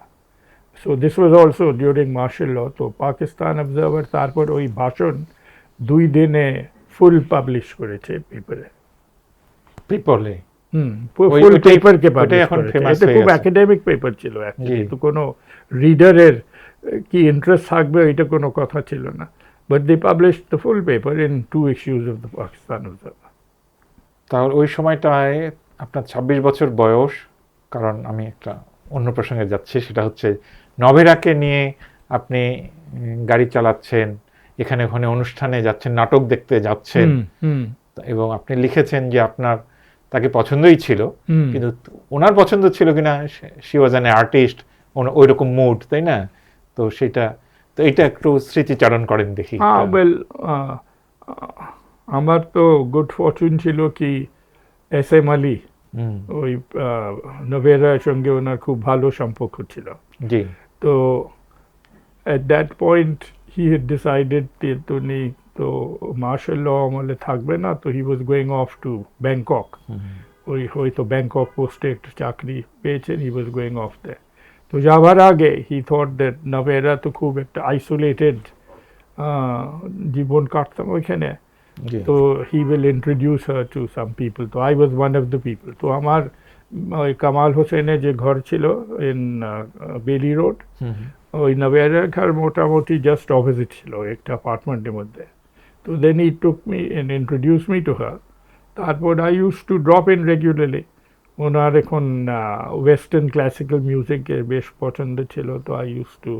So this was also during martial law. তো পাকিস্তান অবজার্ভার তারপর ওই ভাষণ 2 দিনে ফুল পাবলিশ করেছে পেপারে। পিপলে ফুল পেপারকে পাবলিশ করেছে। এটা খুব একাডেমিক পেপার ছিল অ্যাকচুয়ালি, তো কোনো রিডারের কি ইন্টারেস্ট থাকবে এটা কোনো কথা ছিল না। But they publish the full paper in 2 issues of the Pakistan observer. তাহলে ওই সময়টায় আপনার 26 বছর বয়স, কারণ আমি একটা অন্য প্রসঙ্গে যাচ্ছি, সেটা হচ্ছে নভেরাকে নিয়ে আপনি গাড়ি চালাচ্ছেন, এখানে ওখানে অনুষ্ঠানে যাচ্ছেন, নাটক দেখতে যাচ্ছেন, এবং আপনি লিখেছেন যে আপনার তাকে পছন্দই ছিল, কিন্তু ওনার পছন্দ ছিল কিনা, শি ওয়াজ অ্যান আর্টিস্ট, ওই রকম মুড, তাই না? তো সেটা, তো এটা একটু স্মৃতিচারণ করেন দেখি। ওয়েল, আমার তো গুড ফরচুন ছিল কি এস এম আলী, ওই নভেরার সঙ্গে ওনার খুব ভালো সম্পর্ক ছিল। জি। তো at that point he had decided that উনি তো মার্শাল ল আমলে থাকবে না, তো he was going off to Bangkok. ওই হয়তো ব্যাংকক পোস্টে একটা চাকরি পেয়েছেন, he was going off there. তো যাওয়ার আগে হি থট দ্যাট নভেরা তো খুব একটা আইসোলেটেড জীবন কাটতাম ওইখানে, তো he will introduce her to some people. তো I was one of the people. তো আমার ওই কামাল হোসেনের যে ঘর ছিল ইন বেলি রোড, ওই নভেরার ঘর মোটামুটি জাস্ট অপোজিট ছিল একটা অ্যাপার্টমেন্টের মধ্যে। তো then he took me and introduce me to her. তারপর I use to drop in regularly. ওনার এখন ওয়েস্টার্ন ক্লাসিক্যাল মিউজিকের বেশ পছন্দ ছিল, তো I use to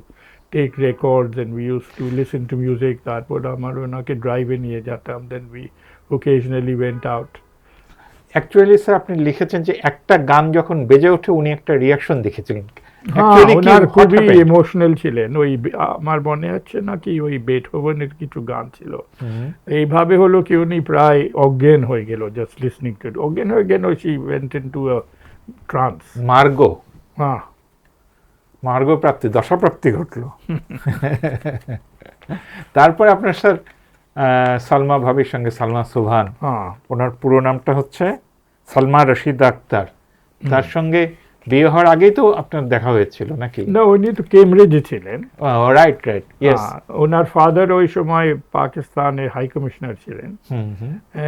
take records and we use to listen to music. তারপর আমার ওনাকে ড্রাইভে নিয়ে যেতাম, then we occasionally went out. Actually sir আপনি লিখেছেন যে একটা গান যখন বেজে ওঠে উনি একটা রিয়াকশন দেখেছিলেন। ওনার খুবই ইমোশনাল ছিলেন। ওই আমার মনে হচ্ছে নাকি ওই বেথোভেনের কিছু গান ছিল, এইভাবে হলো কি উনি প্রায় অজ্ঞান হয়ে গেল জাস্ট লিসনিং টু ইট। অজ্ঞান হয়ে গেল, she went into a trans. Margo, হ্যাঁ, মার্গো প্রাপ্তি, দশাপ্রাপ্তি ঘটলো। তারপরে আপনার স্যার সালমা ভাবির সঙ্গে, সালমা সোভান, ওনার পুরো নামটা হচ্ছে সালমা রশিদ আক্তার, তার সঙ্গে বিয়ে হওয়ার আগেই তো আপনার দেখা হয়েছিল নাকি? না, উনি তো কেমব্রিজে ছিলেন। Right right, yes. ওনার ফাদার ওই সময় পাকিস্তানের হাই কমিশনার ছিলেন,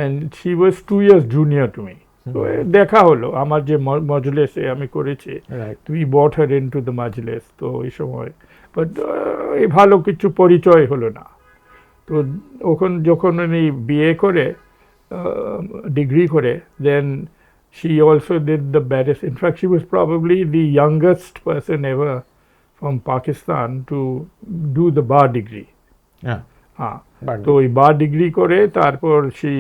and she was 2 years junior to me. তো দেখা হলো আমার যে মজলিসে আমি করেছি, we brought her into the Majlis. তো ওই সময় বাট এই ভালো কিছু পরিচয় হলো না। তো ওখান যখন উনি বিয়ে করে ডিগ্রি করে, দেন she also did the barrister. In fact, she was probably the youngest person ever from Pakistan to do the bar degree. তো ওই বার ডিগ্রি করে তারপর she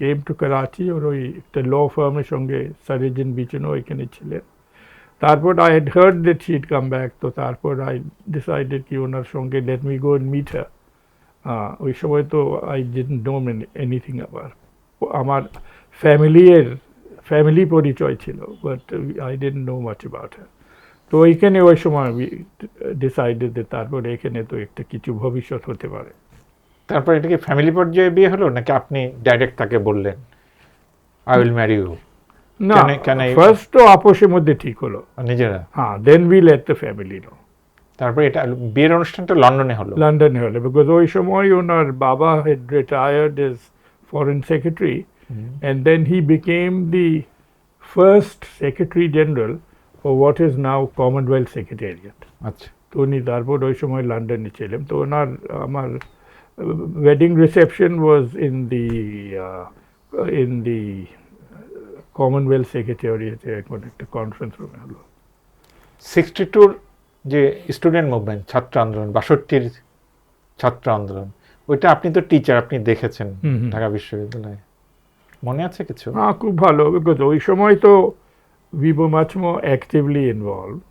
came to Karachi, ওর ওই একটা ল ফার্মের সঙ্গে সারেজিন বিচেন ওইখানে ছিলেন। তারপর I had heard that she had come back, তো তারপর I decided কি ওনার সঙ্গে let me go and meet her. ওই সময় তো I didn't know anything about আমার ফ্যামিলি পরিচয় ছিল, but I didn't know much about her. তো এইখানে ওই সময় ডিসাইডেড যে তারপরে এখানে তো একটা কিছু ভবিষ্যৎ হতে পারে। তারপর এটা কি ফ্যামিলি পর্যায়ে বিয়ে হলো নাকি আপনি ডাইরেক্ট তাকে বললেন আই উইল ম্যারি ইউ? না, কেন ফার্স্ট তো আপোষের মধ্যে ঠিক হলো, নিজেরা? হ্যাঁ, then we let the family know. তারপরে এটা বিয়ের অনুষ্ঠানটা লন্ডনে হলো? লন্ডনে হলো, বিকজ ওই সময় ওনার বাবা had retired as foreign secretary, and then he became the first secretary general for what is now Commonwealth Secretariat. আচ্ছা। তো উনি তারপর ওই সময় লন্ডনে ছিলেন। তো ওনার আমার wedding reception was in the Commonwealth সেক্রেটারিয়েটে এখন একটা কনফারেন্স রুমে হলো। 62 যে স্টুডেন্ট মুভমেন্ট, ছাত্র আন্দোলন, 62 ছাত্র আন্দোলন, ওইটা আপনি তো টিচার, আপনি দেখেছেন ঢাকা বিশ্ববিদ্যালয়ে, মনে আছে কিছু? হ্যাঁ, খুব ভালো, বিকজ ওই সময় তো we were much more actively involved,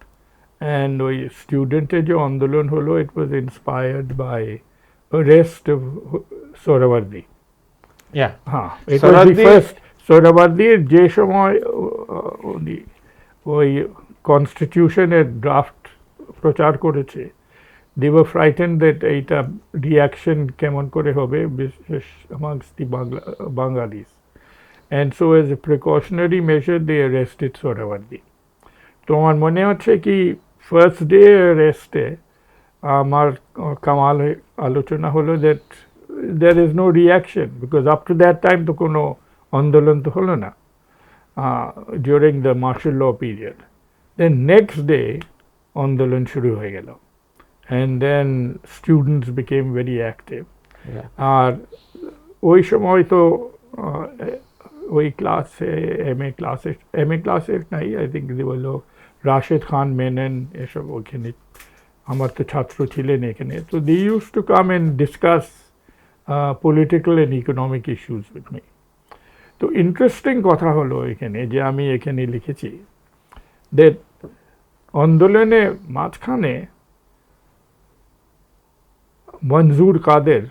and ওই স্টুডেন্টের যে আন্দোলন হলো, it was inspired by arrest of Suhrawardy. ইয়া, হ্যাঁ, it was the first সোহরাওয়ার্দীর যে সময় উনি ওই কনস্টিটিউশনের ড্রাফট প্রচার করেছে, they were frightened that এইটা রিয়াকশন কেমন করে হবে বিশেষ amongst the Bengalis, and so as a precautionary measure they arrested Suhrawardy. তো আমার মনে হচ্ছে কি ফার্স্ট ডে অ্যারেস্টে আমার কামাল আলোচনা হলো that there is no reaction, because up to that time তো কোনো আন্দোলন তো হলো না during the martial law period. Then next day আন্দোলন শুরু হয়ে গেল, and then students became very active. আর ওই সময় তো ওই ক্লাসে এম এ ক্লাসে নাই, আই থিঙ্ক বললো রাশেদ খান মেনন এসব ওখানে, আমার তো ছাত্র ছিলেন এখানে, তো they use to come and discuss political and economic issues with me. তো ইন্টারেস্টিং কথা হলো এখানে যে আমি এখানে লিখেছি দ্যাট আন্দোলনে মাঝখানে মনজুর কাদের,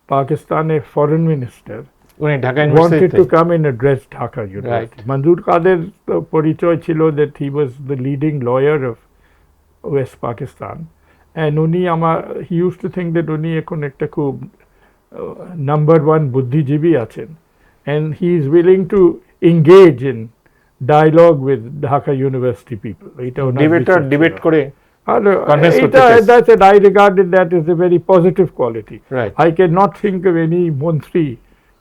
পাকিস্তানের ফরেন মিনিস্টার, উনি ঢাকা wanted ইউনিভার্সিটিতে? to come and address Dhaka University. Right. Manzoor Kader পরিচয় ছিল that he was the leading lawyer of West Pakistan, and he used to think that উনি এখন একটা খুব number one বুদ্ধিজীবী আছেন, and he is willing to engage in dialogue with Dhaka University people. এটা ওনার debate করে আর convince করতে এটা চাইছে। that's it, I regarded that as a very positive quality. Right. I cannot think of any মন্ত্রী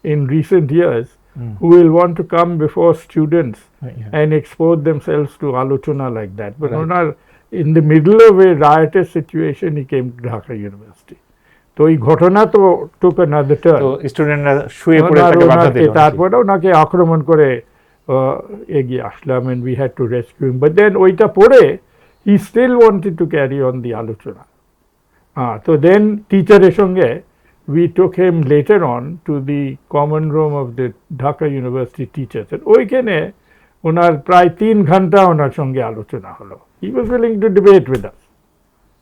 in recent years who will want to come before students and expose themselves to alochana like that. But Right. in the middle of a riotous situation, he came to Dhaka University. তো এই ঘটনা তো took another turn. তো স্টুডেন্টরা শুয়ে পড়ে তাকে বাধা দিল নাকি? তারপরে ওনাকে আক্রমণ করে এগিয়ে আসলাম, and we had to rescue him. But then ওইটা পরে he still wanted to carry on the আলোচনা। তো then টিচারের সঙ্গে we took him later on to the common room of the Dhaka University teachers, and ওইখানে ওনার প্রায় 3 ঘন্টা ওনার সঙ্গে আলোচনা হলো। He was willing to debate with us.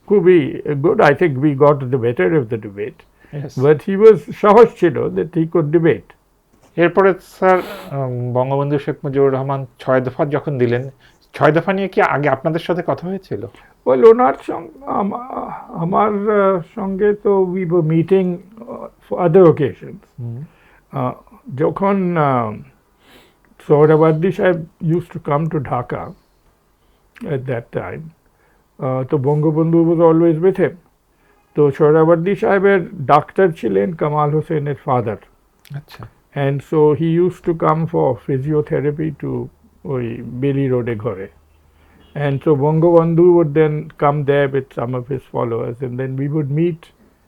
খুবই good. I think we got the better of the debate, Yes. but he was সাহস ছিল that he could debate. এরপরে স্যার বঙ্গবন্ধু শেখ মুজিবুর রহমান 6 দফা যখন দিলেন, 6 দফা নিয়ে কি আগে আপনাদের সাথে কথা হয়েছিল? Well, ওনার আমার সঙ্গে তো we were meeting for other occasions. যখন সোহরাওয়ার্দী সাহেব used to come to Dhaka at that time, তো Bangabandhu was always with him. তো সোহরাওয়ার্দী সাহেবের ডাক্তার ছিলেন কামাল হোসেনের ফাদার, আচ্ছা। and so he used to come for physiotherapy to ওই বেলি রোডে ঘরে, and so Bangabandhu would then come there with some of his followers, and then we would meet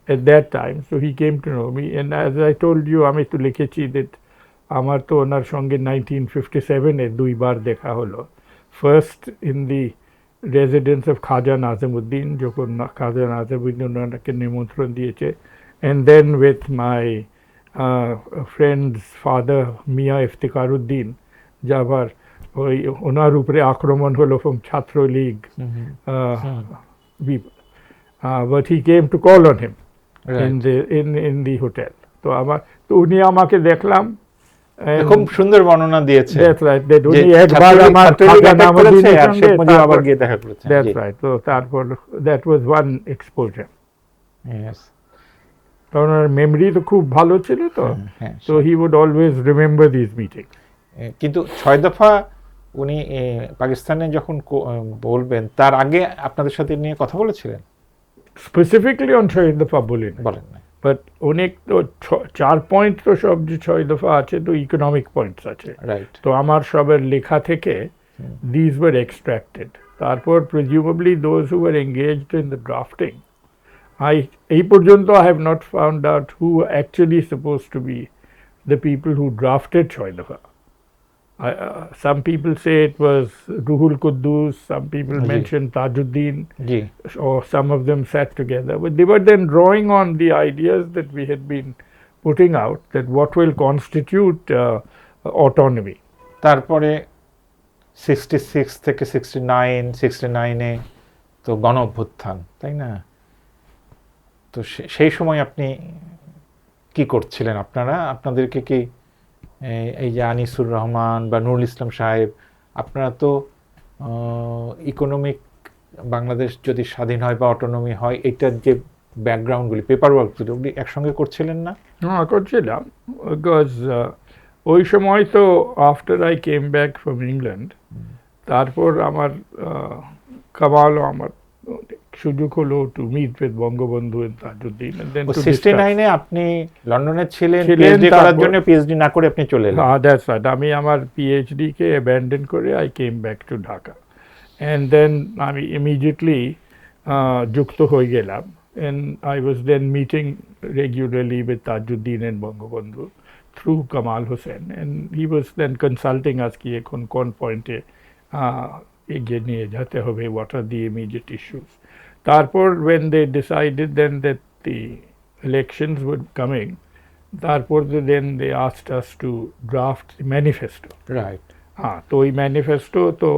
at that time. So he came to know me, and as I told you, আমি তো লিখেছি that আমার তো ওনার সঙ্গে 1957-এ 2 বার দেখা হলো। First in the residence of Khwaja Nazimuddin, যখন খাজা নাজিমউদ্দিন ওনাকে নিমন্ত্রণ দিয়েছে, and then with my friend's father মিয়া ইফতিকারউদ্দিন, যাবার ওই ওনার উপরে আক্রমণ হলো from Chhatra League people, but he came to call on him in the hotel. তো উনি আমাকে দেখলাম, খুব সুন্দর বর্ণনা দিয়েছে। That's right, that উনি একবার আমার খাজা নাজিমউদ্দিনের সঙ্গে আবার গিয়ে দেখা করেছেন। That's right. তো তারপর that was one exposure. Yes. তো ওনার মেমরি তো খুব ভালো ছিল, তো হ্যাঁ, so he would always remember these meetings. কিন্তু 6 দফা উনি পাকিস্তানে যখন বলবেন তার আগে আপনাদের সাথে নিয়ে কথা বলেছিলেন? স্পেসিফিকলি অন 6 দফা বলিনি, বলেন না। বাট অনেক তো 4 পয়েন্ট তো সব যে 6 দফা আছে তো ইকোনমিক পয়েন্টস আছে, রাইট। তো আমার সবের লেখা থেকে these were extracted. তারপর presumably those who were engaged in the drafting, এই পর্যন্ত I have not found out who were actually supposed to be the people who drafted 6 দফা. Some people say it was Ruhul Quddus, some people Ji. mention Tajuddin, G, or some of them sat together. But they were then drawing on the ideas that we had been putting out, that what will constitute autonomy. তারপরে 66 থেকে 69-69-এ তো গণ অভ্যুত্থান, তাই না? তো সেই সময় আপনি কি করছিলেন? আপনাদেরকে কি এই যে আনিসুর রহমান বা নুরুল ইসলাম সাহেব, আপনারা তো ইকোনমিক বাংলাদেশ যদি স্বাধীন হয় বা অটোনমি হয় এটার যে ব্যাকগ্রাউন্ডগুলি, পেপার ওয়ার্কগুলি, ওগুলি একসঙ্গে করছিলেন না? করছিলাম, বিকজ ওই সময় তো after I came back from England, তারপর আমার কামালও আমার সুযোগ হলো to meet with Bangabandhu and Tajuddin, and then 69-এ আপনি লন্ডনে ছিলেন পিএইচডি করার জন্য, পিএইচডি না করে আপনি চলে এলেন। দ্যাটস রাইট, আমি আমার পিএইচডি কে অ্যাবান্ডন করে I came back to Dhaka, and then আমি ইমিডিয়েটলি যুক্ত হয়ে গেলাম, and I was then meeting regularly with Tajuddin and Bangabandhu through Kamal Hossain, and he was then consulting us কি এখন কোন পয়েন্টে এগিয়ে নিয়ে যেতে হবে, what are the immediate issues. তারপর when they decided then that the elections were coming, তারপর then they asked us to draft the manifesto. Right. তো ওই ম্যানিফেস্টো তো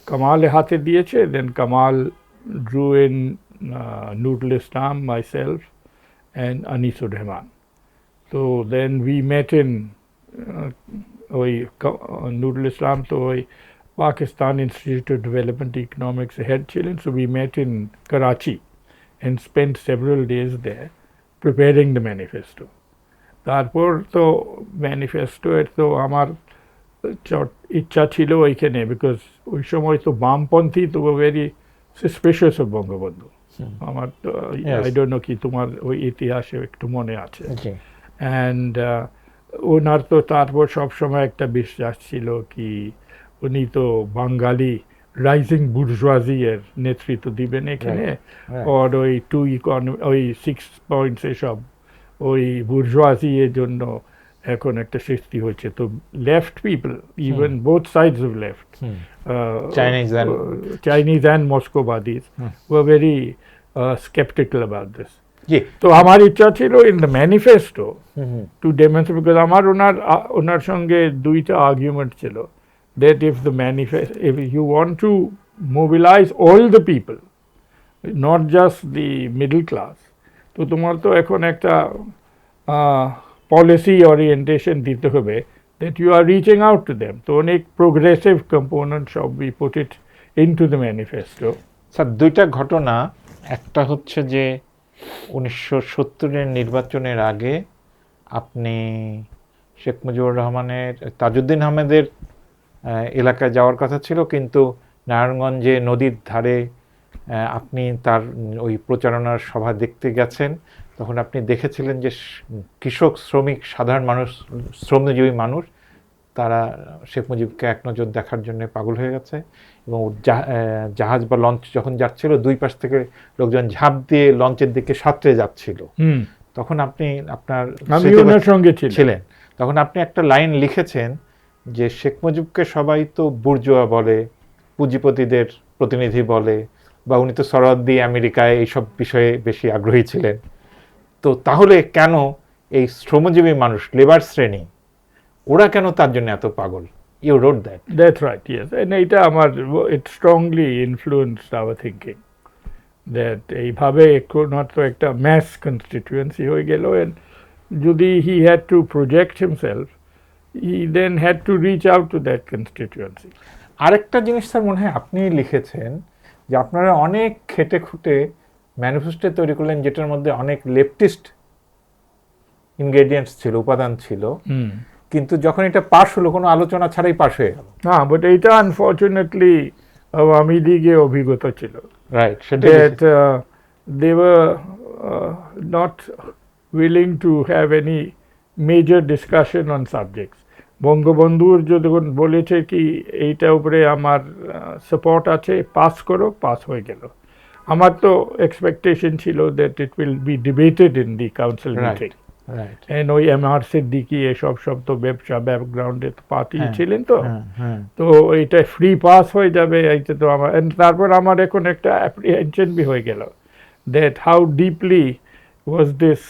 কামাল হাতে দিয়েছে, দেন Kamal drew in Nurul Islam, myself and Anisur Rahman. So then we met in ওই Nurul Islam তো ওই Pakistan Institute of Development Economics head ছিলেন, so we met in Karachi and spent several days there preparing the manifesto. তারপর তো manifesto এর তো আমার ইচ্ছা ছিল ওইখানে, বিকজ ওই সময় তো বামপন্থী তো ভেরি সাসপিশিয়াস অফ বঙ্গবন্ধু, আমার তো আই ডোন্ট নো কি তোমার ওই ইতিহাসে একটু মনে আছে, অ্যান্ড ওনার তো তারপর সবসময় একটা বিশ্বাস ছিল কি উনি তো বাঙালি রাইজিং বুর্জোয়াজি এর নেতৃত্ব দিবেন এখানে, আর ওই ওই 6 পয়েন্টস এসব ওই বুর্জোয়াজি এর জন্য এখন একটা সৃষ্টি হয়েছে. তো left people, even both sides of left, Chinese and মস্কোবাদীজ, were very skeptical about this. তো আমার ইচ্ছা ছিল in the manifesto to demonstrate, because আমার ওনার সঙ্গে দুইটা আর্গুমেন্ট ছিল, that if the manifest, if you want to mobilize all the people, not just the middle class, তো তোমার তো এখন একটা policy orientation দিতে হবে that you are reaching out to them. তো অনেক progressive components of we put it into the manifesto. Sir, দুইটা ঘটনা, একটা হচ্ছে যে 1970-এর নির্বাচনের আগে আপনি শেখ মুজিবুর রহমানের, তাজউদ্দিন আহমেদের এলাকায় যাওয়ার কথা ছিল, কিন্তু নারায়ণগঞ্জে নদীর ধারে আপনি তার ওই প্রচারণার সভা দেখতে গেছেন, তখন আপনি দেখেছিলেন যে কৃষক, শ্রমিক, সাধারণ মানুষ, শ্রমজীবী মানুষ, তারা শেখ মুজিবকে এক নজর দেখার জন্য পাগল হয়ে গেছে, এবং জাহাজ বা লঞ্চ যখন যাচ্ছিল দুই পাশ থেকে লোকজন ঝাঁপ দিয়ে লঞ্চের দিকে সাঁতরে যাচ্ছিল, তখন আপনি আপনার সঙ্গে ছিলেন, তখন আপনি একটা লাইন লিখেছেন যে শেখ মুজিবকে সবাই তো বুর্জোয়া বলে, পুঁজিপতিদের প্রতিনিধি বলে, বা উনি তো সরহদ্দি আমেরিকায় এইসব বিষয়ে বেশি আগ্রহী ছিলেন, তো তাহলে কেন এই শ্রমজীবী মানুষ, লেবার শ্রেণী, ওরা কেন তার জন্য এত পাগল? You wrote that. That's right, yes, and এইটা আমার it strongly influenced our thinking, that এইভাবে মাত্র একটা ম্যাস কনস্টিটিউয়েন্সি হয়ে গেল, এন্ড যদি he had to project himself, he then had to reach out to that constituency. আরেকটা জিনিস স্যার মনে হয় আপনি লিখেছেন যে আপনারা অনেক খেটে খুঁটে ম্যানিফেস্টো তৈরি করলেন, যেটার মধ্যে অনেক লেফটিস্ট ইনগ্রেডিয়েন্টস ছিল, উপাদান ছিল, কিন্তু যখন এটা পাশ হলো কোনো আলোচনা ছাড়াই পাশ হয়ে গেল। হ্যাঁ, বাট এইটা আনফর্চুনেটলি আওয়ামী লীগে অভিজ্ঞতা ছিল, right, that they were not willing to have any major discussion on subjects. বঙ্গবন্ধুর যখন বলেছে কি এইটা উপরে আমার সাপোর্ট আছে, পাস করো, পাস হয়ে গেল। আমার তো এক্সপেকটেশন ছিল that it will be debated in the council meeting, right, and ওই এমআর সিদ্দিকী এসব সব তো ব্যবসা ব্যাকগ্রাউন্ডে পার্টি হ্যাঁ, ছিলেন, তো হ্যাঁ, তো এটা ফ্রি পাস হয়ে যাবে, এইটা তো আমার। and তারপর আমার এখন একটা অ্যাপ্রিহেনশন বি হয়ে গেল that how deeply was this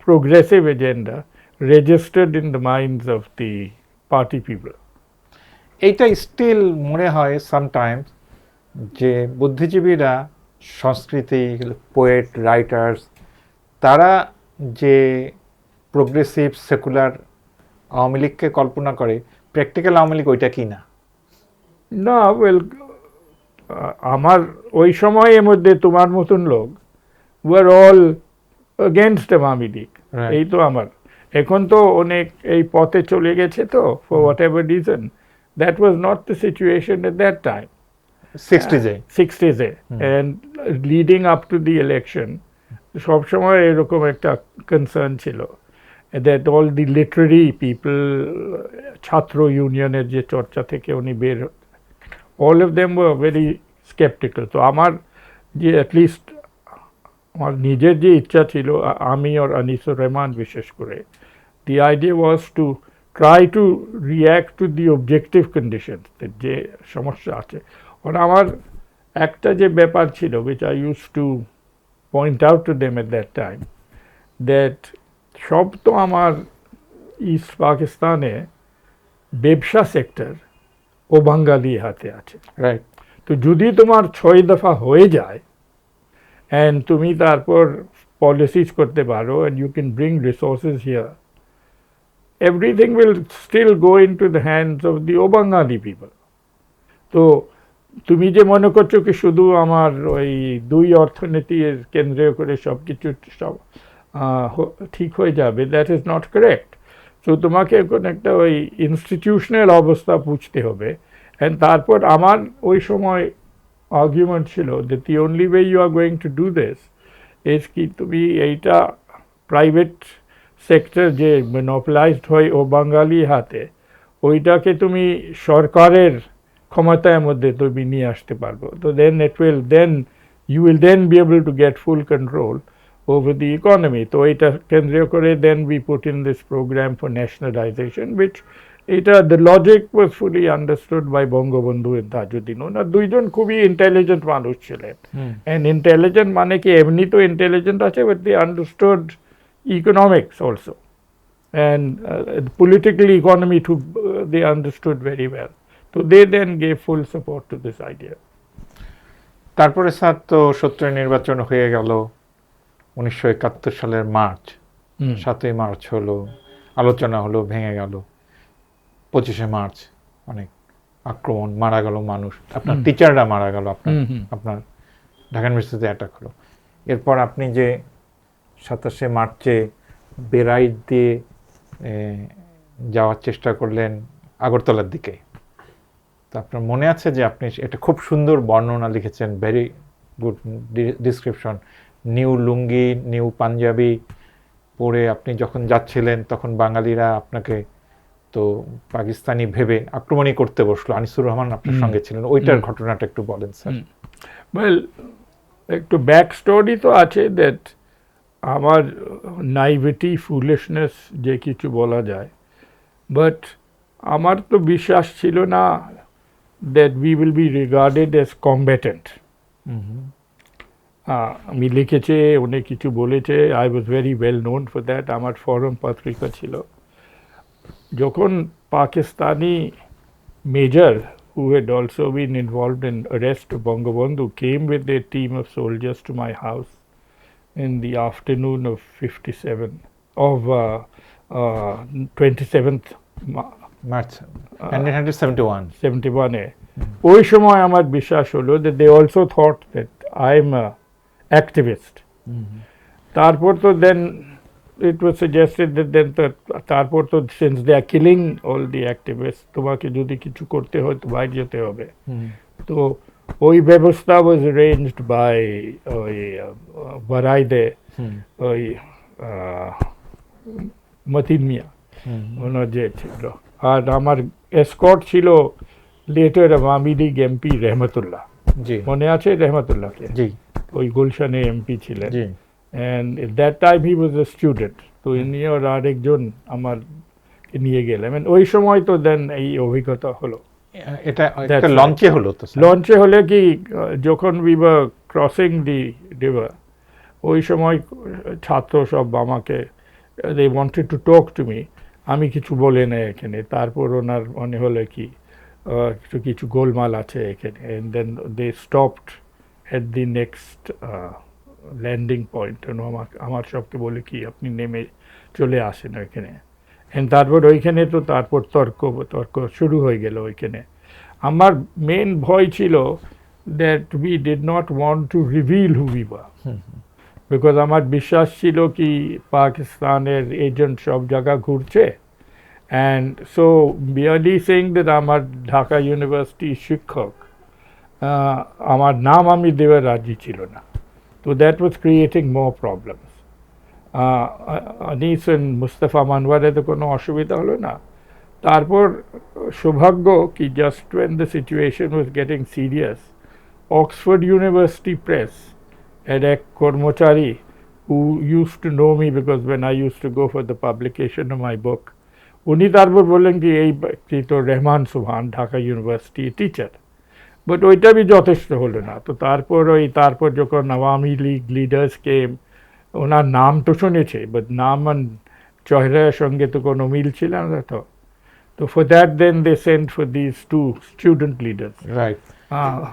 progressive agenda registered in the minds of the party people. এইটা স্টিল মনে হয় সামটাইমস যে বুদ্ধিজীবীরা, সংস্কৃতি, পোয়েট, রাইটার্স, তারা যে প্রোগ্রেসিভ সেকুলার আওয়ামী লীগকে কল্পনা করে, প্র্যাকটিক্যাল আওয়ামী লীগ ওইটা কি না? না, ওয়েল, আমার ওই সময়ের মধ্যে তোমার মতন লোক were all against Awami League, Right. এই তো আমার। এখন তো অনেক এই পথে চলে গেছে, তো for whatever reason, that was not the situation at that time, 60s-এ 60s-এ, and leading up to the election সবসময় এরকম একটা কনসার্ন ছিল that all the literary people, ছাত্র ইউনিয়নের যে চর্চা থেকে উনি বের, all of them were very skeptical. তো আমার যে অ্যাটলিস্ট আমার নিজের যে ইচ্ছা ছিল, আমি আর আনিসুর রহমান বিশেষ করে, the idea was to try to react to the objective conditions, যে সমস্যা আছে। আর আমার একটা যে ব্যাপার ছিল, which I used to point out to them at that time, that সব তো আমার ইস্ট পাকিস্তানে ব্যবসা সেক্টর ও বাঙালি হাতে আছে। রাইট, তো যদি তোমার 6 দফা হয়ে যায় অ্যান্ড তুমি তারপর পলিসিস করতে পারো and you can bring resources here, everything will still go in to the hands of the ও বাঙালি পিপল। তো তুমি যে মনে করছো কি শুধু আমার ওই দুই অর্থনীতির কেন্দ্রীয় করে সব কিছু সব ঠিক হয়ে যাবে, দ্যাট ইজ নট কারেক্ট। তো তোমাকে এখন একটা ওই ইনস্টিটিউশনাল অবস্থা বুঝতে হবে। অ্যান্ড তারপর আমার ওই সময় আর্গুমেন্ট ছিল that the only way you are going to do this is কি তুমি এইটা প্রাইভেট সেক্টর যে মনোপলাইজড হয় ও বাঙালি হাতে, ওইটাকে তুমি সরকারের ক্ষমতার মধ্যে তুমি নিয়ে আসতে পারবো। তো দেন you will then be able to get full control over the economy. তো এটা কেন্দ্রীয় করে then we put in this program for nationalization, which the logic was fully understood by Bangabandhu and Tajuddin. ওনার দুইজন খুবই ইন্টেলিজেন্ট মানুষ ছিলেন, and intelligent মানে কি এমনি তো ইন্টেলিজেন্ট আছে, but they understood economics also, and political economy too, they understood very well. So they then gave full support to this idea. তারপরে স্যার তো 70 নির্বাচন হয়ে গেল 1971 সালের মার্চ, 7ই মার্চ হলো, আলোচনা হলো, ভেঙে গেল। 25শে মার্চ অনেক আক্রমণ, মারা গেল মানুষ, আপনার টিচাররা মারা গেল, আপনার ঢাকা ইউনিভার্সিটিতে অ্যাটাক হলো। এরপর আপনি যে 27শে মার্চে বেড়াইট দিয়ে যাওয়ার চেষ্টা করলেন আগরতলার দিকে, তো আপনার মনে আছে যে আপনি এটা খুব সুন্দর বর্ণনা লিখেছেন, ভেরি গুড ডিসক্রিপশন। নিউ লুঙ্গি, নিউ পাঞ্জাবি পরে আপনি যখন যাচ্ছিলেন, তখন বাঙালিরা আপনাকে তো পাকিস্তানি ভেবে আক্রমণই করতে বসলো। আনিসুর রহমান আপনার সঙ্গে ছিলেন, ওইটার ঘটনাটা একটু বলেন স্যার। ওয়েল, একটু ব্যাক স্টোরি তো আছে, দ্যাট আমার নাইভিটি, ফুলিশনেস যে কিছু বলা যায়, বাট আমার তো বিশ্বাস ছিল না that we will be regarded as combatant. আমি লিখেছে, উনি কিছু বলেছে, I was very well known for that. আমার ফরম পত্রিকা ছিল। যখন Pakistani major who had also been involved in arrest of Bangabandhu came with their team of soldiers to my house in the afternoon of 27th March 1971 ওই সময় আমার বিশ্বাস হলো that they also thought that I am a activist. তারপর তো then it was suggested that then তারপর তো since they are killing all the activists তোমাকে যদি কিছু করতে হয় তো বাইরে যেতে হবে তো ওই ব্যবস্থা was arranged by ওই বারাইদে ওই মতিন মিয়া ওনার যে ছিল আর আমার এসকর্ট ছিল লেটার আওয়ামী লীগ এমপি রহমতুল্লাহ মনে আছে রহমতুল্লাহকে ওই গুলশানে এমপি ছিলেন and at that time he was a student তো ইনি আর আরেকজন আমার নিয়ে গেলাম ওই সময় তো দেন এই অভিজ্ঞতা হলো এটা একটা লঞ্চে হলো তো লঞ্চে হলে কি যখন we were crossing the river ওই সময় ছাত্র সব আমাকে they wanted to talk to me আমি কিছু বলে না এখানে তারপর ওনার মনে হলো কি কিছু গোলমাল আছে এখানে and then they stopped at the next landing point আমার সবকে বলে কি আপনি নেমে চলে আসেন ওইখানে তারপর ওইখানে তো তারপর তর্ক শুরু হয়ে গেল ওইখানে আমার মেন ভয় ছিল that we did not want to reveal who we were because আমার বিশ্বাস ছিল কি পাকিস্তানের এজেন্ট সব জায়গা ঘুরছে and so barely saying that আমার ঢাকা ইউনিভার্সিটি শিক্ষক আমার নাম আমি দেওয়ার রাজি ছিল না So that was creating more problems. Anis and Mustafa Manware তো কোনো অসুবিধা হলো না তারপর সৌভাগ্য কি just when the situation was getting serious Oxford University Press had এক কর্মচারী who used to know me because when I used to go for the publication of my book উনি তারপর বললেন কি এই ব্যক্তি তো রহমান সুবহান ঢাকা ইউনিভার্সিটি টিচার বাট ওইটা বি যথেষ্ট হলো না তো তারপর যখন আওয়ামী লীগ লিডার্স কেম ওনার নাম তো শুনেছে বাট নাম চেহারার সঙ্গে তো কোনো মিল ছিল না তো for that then they send for this to student leaders right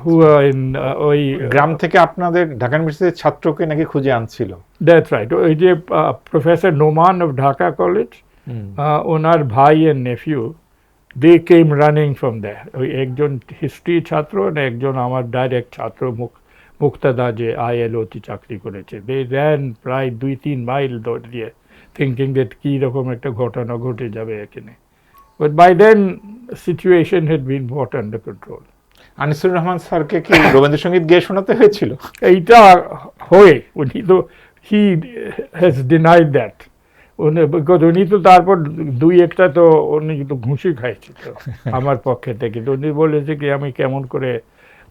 who are in ওই গ্রাম থেকে আপনাদের ঢাকা ইউনিভার্সিটির ছাত্রকে নাকি খুঁজে আনছিল দ্যাটস রাইট ওই যে professor Noman of Dhaka college ওনার ভাই and nephew they came running from there ওই একজন হিস্ট্রি ছাত্র আর একজন আমার ডাইরেক্ট ছাত্র মুক্তাদা যে আইএলওতে চাকরি করেছে they ran প্রায় 2-3 মাইল দৌড় দিয়ে thinking that কী রকম একটা ঘটনা ঘটে যাবে এখানে but by then situation had been brought under control Anisur Rahman স্যারকে কি রবীন্দ্রসঙ্গীত গেয়ে শোনাতে হয়েছিল এইটা হয় উনি তো he has denied that উনি তো তারপর দুই একটা তো উনি কিন্তু ঘুষি খাইছে তো আমার পক্ষে থেকে তো উনি বলেছে কি আমি কেমন করে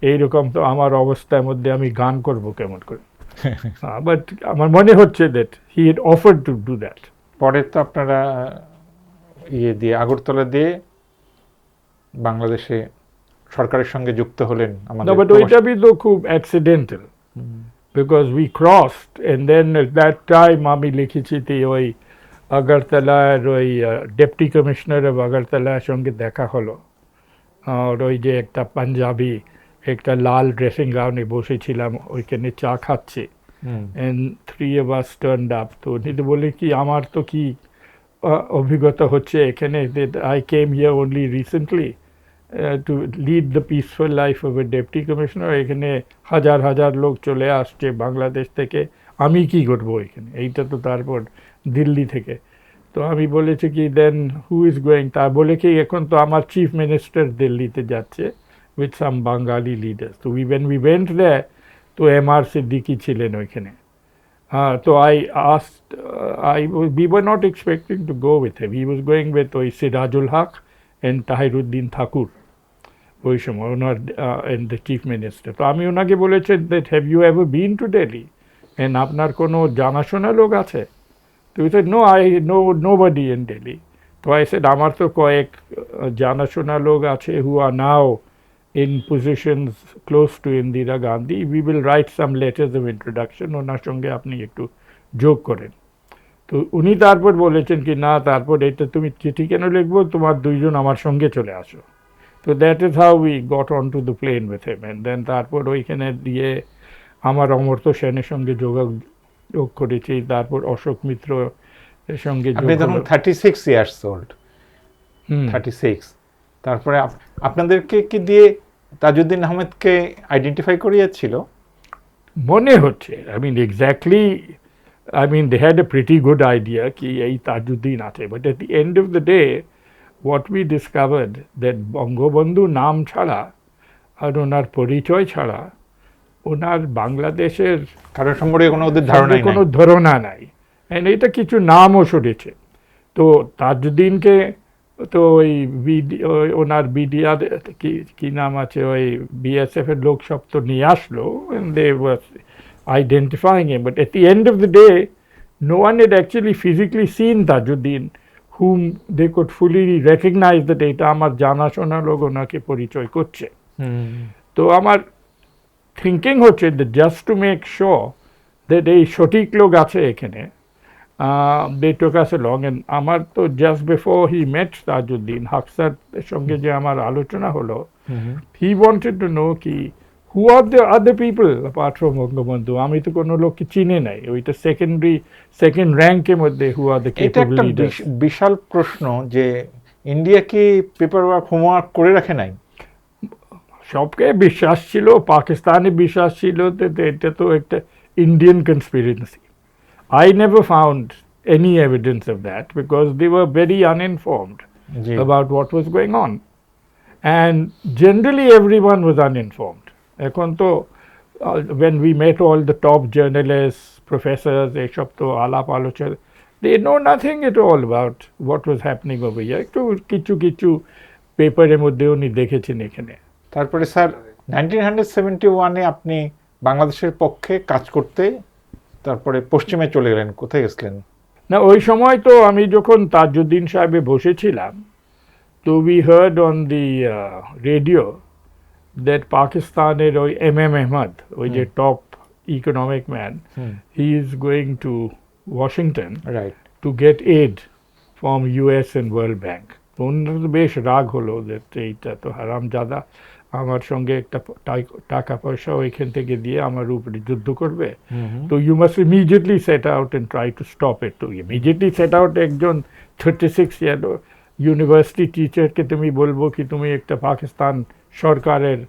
এইরকম তো আমার অবস্থার মধ্যে আমি গান করব কেমন করে বাট আমার মনে হচ্ছে that he had offered to do that পরে তো আপনারা দিয়ে আগরতলা দিয়ে বাংলাদেশে সরকারের সঙ্গে যুক্ত হলেন আমাদের বাট ওইটা বি তো খুব accidental because we crossed and then at that time আমি লিখেছি ওই আগরতলার ওই ডেপুটি কমিশনার অফ আগরতলার সঙ্গে দেখা হলো আর ওই যে একটা পাঞ্জাবি একটা লাল ড্রেসিং গাউনে বসেছিলাম ওইখানে চা খাচ্ছে and 3 of us turned up তো উনি তো বলে কি আমার তো কি অভিজ্ঞতা হচ্ছে এখানে I came here only recently to lead the peaceful life of A deputy commissioner এখানে হাজার হাজার লোক চলে আসছে বাংলাদেশ থেকে আমি কি করবো এখানে এইটা তো তারপর দিল্লি থেকে তো আমি বলেছি কি দেন হু ইজ গোয়িং তা বলে কি এখন তো আমার চিফ মিনিস্টার দিল্লিতে যাচ্ছে উইথ সাম বাঙালি লিডার্স তো when we went there তো এমআর সিদ্দিকি ছিলেন ওইখানে তো we were not expecting to go with him he was going with ওই সিরাজুল হক and তাহিরুদ্দিন ঠাকুর ওই সময় ওনার and the chief minister তো আমি ওনাকে বলেছি that have you ever been to Delhi and আপনার কোনো জানাশোনা লোক আছে তো he said no I know nobody in Delhi তো I said আমার তো কয়েক জানাশোনা লোক আছে who are now in positions close to Indira Gandhi we will write some letters of introduction ওনার সঙ্গে আপনি একটু যোগ করেন তো উনি তারপর বলেছেন কি না তারপর এটা তুমি চিঠি কেন লিখবো তোমার দুইজন আমার সঙ্গে চলে আসো তো that is how we got on to the plane with him and then তারপর ওইখানে দিয়ে আমার অমর্ত্য সেনের সঙ্গে যোগাযোগ করেছি তারপর অশোক মিত্র এর সঙ্গে আপনি তখন 36 ইয়ার্স ওল্ড 36 তারপরে আপনাদেরকে কি দিয়ে তাজউদ্দিন আহমেদকে আইডেন্টিফাই করিয়েছিল মনে হচ্ছে I mean exactly I mean, they had a pretty good idea ki ei Tajuddin ache. But at the end of the day, what we discovered that Bangabandhu নাম ছাড়া আর ওনার পরিচয় ছাড়া ওনার বাংলাদেশের কারোর সম্পর্কে কোনো ওদের ধারণাই কোনো নাই। ধারণা নাই। And এটা কিছু নামও শুনেছে। তো তাজউদ্দিনকে তো ওই ওনার বিডিআর কি নাম আছে ওই বিএসএফ এর লোক সব তো নিয়ে আসলো, and they were identifying him. But at the end of the day, no one had actually physically seen Tajuddin, whom they could fully recognize that এটা আমার জানাশোনা লোক ওনাকে পরিচয় করছে। তো আমার থিঙ্কিং হচ্ছে that just to make sure that এই সঠিক লোক আছে এখানে, they took us along, and আমার তো just before he met Tajuddin, হাফসার সঙ্গে যে আমার আলোচনা হলো, he wanted to know কি who are the other people apart from Bangabandhu. আমি তো কোনো লোককে চিনি নাই, ওইটা সেকেন্ড র্যাঙ্কের মধ্যে who are the এটা capable একটা leaders। বিশাল প্রশ্ন যে ইন্ডিয়া কি পেপার ওয়ার্ক হোমওয়ার্ক করে রাখে নাই? সবকে বিশ্বাস ছিল, পাকিস্তানে বিশ্বাস ছিল এটা তো একটা Indian conspiracy. I never found any evidence of that because they were very uninformed G. about what was going on. And generally everyone was uninformed. এখন তো when we met all the top journalists, professors, এইসব তো আলাপ আলোচনা, they know nothing at all about what was happening over here. একটু কিছু পেপারের মধ্যে উনি দেখেছেন এখানে। তারপরে স্যার 1971-এ আপনি বাংলাদেশের পক্ষে কাজ করতে তারপরে পশ্চিমে চলে গেলেন, কোথায় গেছিলেন? না, ওই সময় তো আমি যখন তাজউদ্দিন সাহেবে বসেছিলাম, তো we heard on the radio that পাকিস্তানের ওই এম আহমদ, ওই যে top economic man, he is going to Washington right. to get aid from US and World Bank. ওনার তো বেশ রাগ হলো যে এইটা তো হারামজাদা আমার সঙ্গে একটা টাকা পয়সা ওইখান থেকে দিয়ে আমার উপরে যুদ্ধ করবে। তো you must immediately set out and try to stop it. তো ইমিডিয়েটলি সেট আউট একজন 36 ইয়ার ইউনিভার্সিটি টিচারকে তুমি বলবো কি তুমি একটা পাকিস্তান সরকারের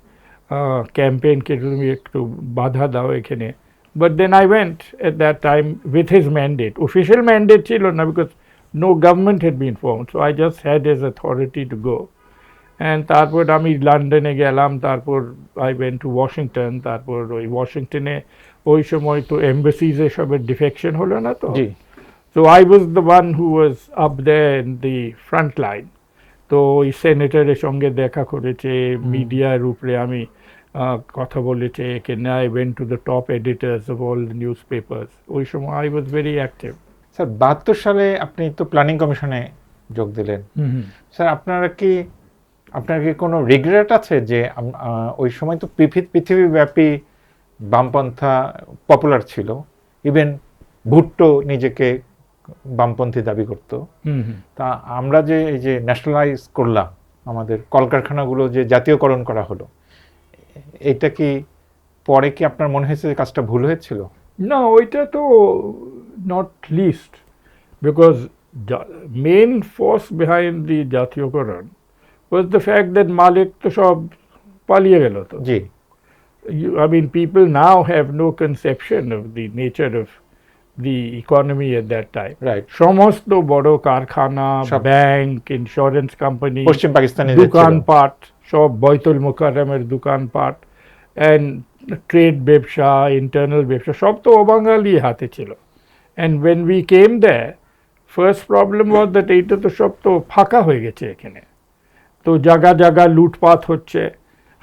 ক্যাম্পেইনকে তুমি একটু বাধা দাও এখানে। But then I went at that time with his mandate. Official mandate ছিল না because no government had been formed, so I just had his authority to go. And তারপর আমি লন্ডনে গেলাম, তারপর I went to Washington, তারপর ওই ওয়াশিংটনে ওই সময় তো এমবাসিজ এসবের ডিফেকশন হলো না তো, জি। so I was the one who was up there in the front line. তো ওই সেনেটরের সঙ্গে দেখা করেছে, মিডিয়ার উপরে আমি কথা বলেছে এখানে। I went to the top editors of all the newspapers. ওই সময় I was very active. Sir 72 সালে আপনি তো প্ল্যানিং কমিশনে যোগ দিলেন। স্যার আপনার কি কোনো রিগ্রেট আছে যে ওই সময় তো পৃথিবীব্যাপী বামপন্থা পপুলার ছিল, ইভেন ভুট্টো নিজেকে বামপন্থী দাবি করত, তা আমরা যে এই যে ন্যাশনালাইজ করলাম, আমাদের কলকারখানাগুলো যে জাতীয়করণ করা হলো, এইটা কি পরে কি আপনার মনে হয়েছে যে কাজটা ভুল হয়েছিল? না, ওইটা তো not least because main force behind the জাতীয়করণ was the fact that মালিক তো সব পালিয়ে গেল তো। জি। I mean, people now have no conception of the nature of the economy at that time. Right. সমস্ত বড় কারখানা, ব্যাংক, ইন্স্যুরেন্স কোম্পানি, পশ্চিম পাকিস্তানে দোকানপাট, সব বৈতুল মুকাররমের দোকানপাট, and ট্রেড ব্যবসা, ইন্টারনাল ব্যবসা সব তো অবাঙালি হাতে ছিল। And when we came there, first problem was that এইটা তো সব তো ফাঁকা হয়ে গেছে এখানে, তো জায়গা লুটপাট হচ্ছে।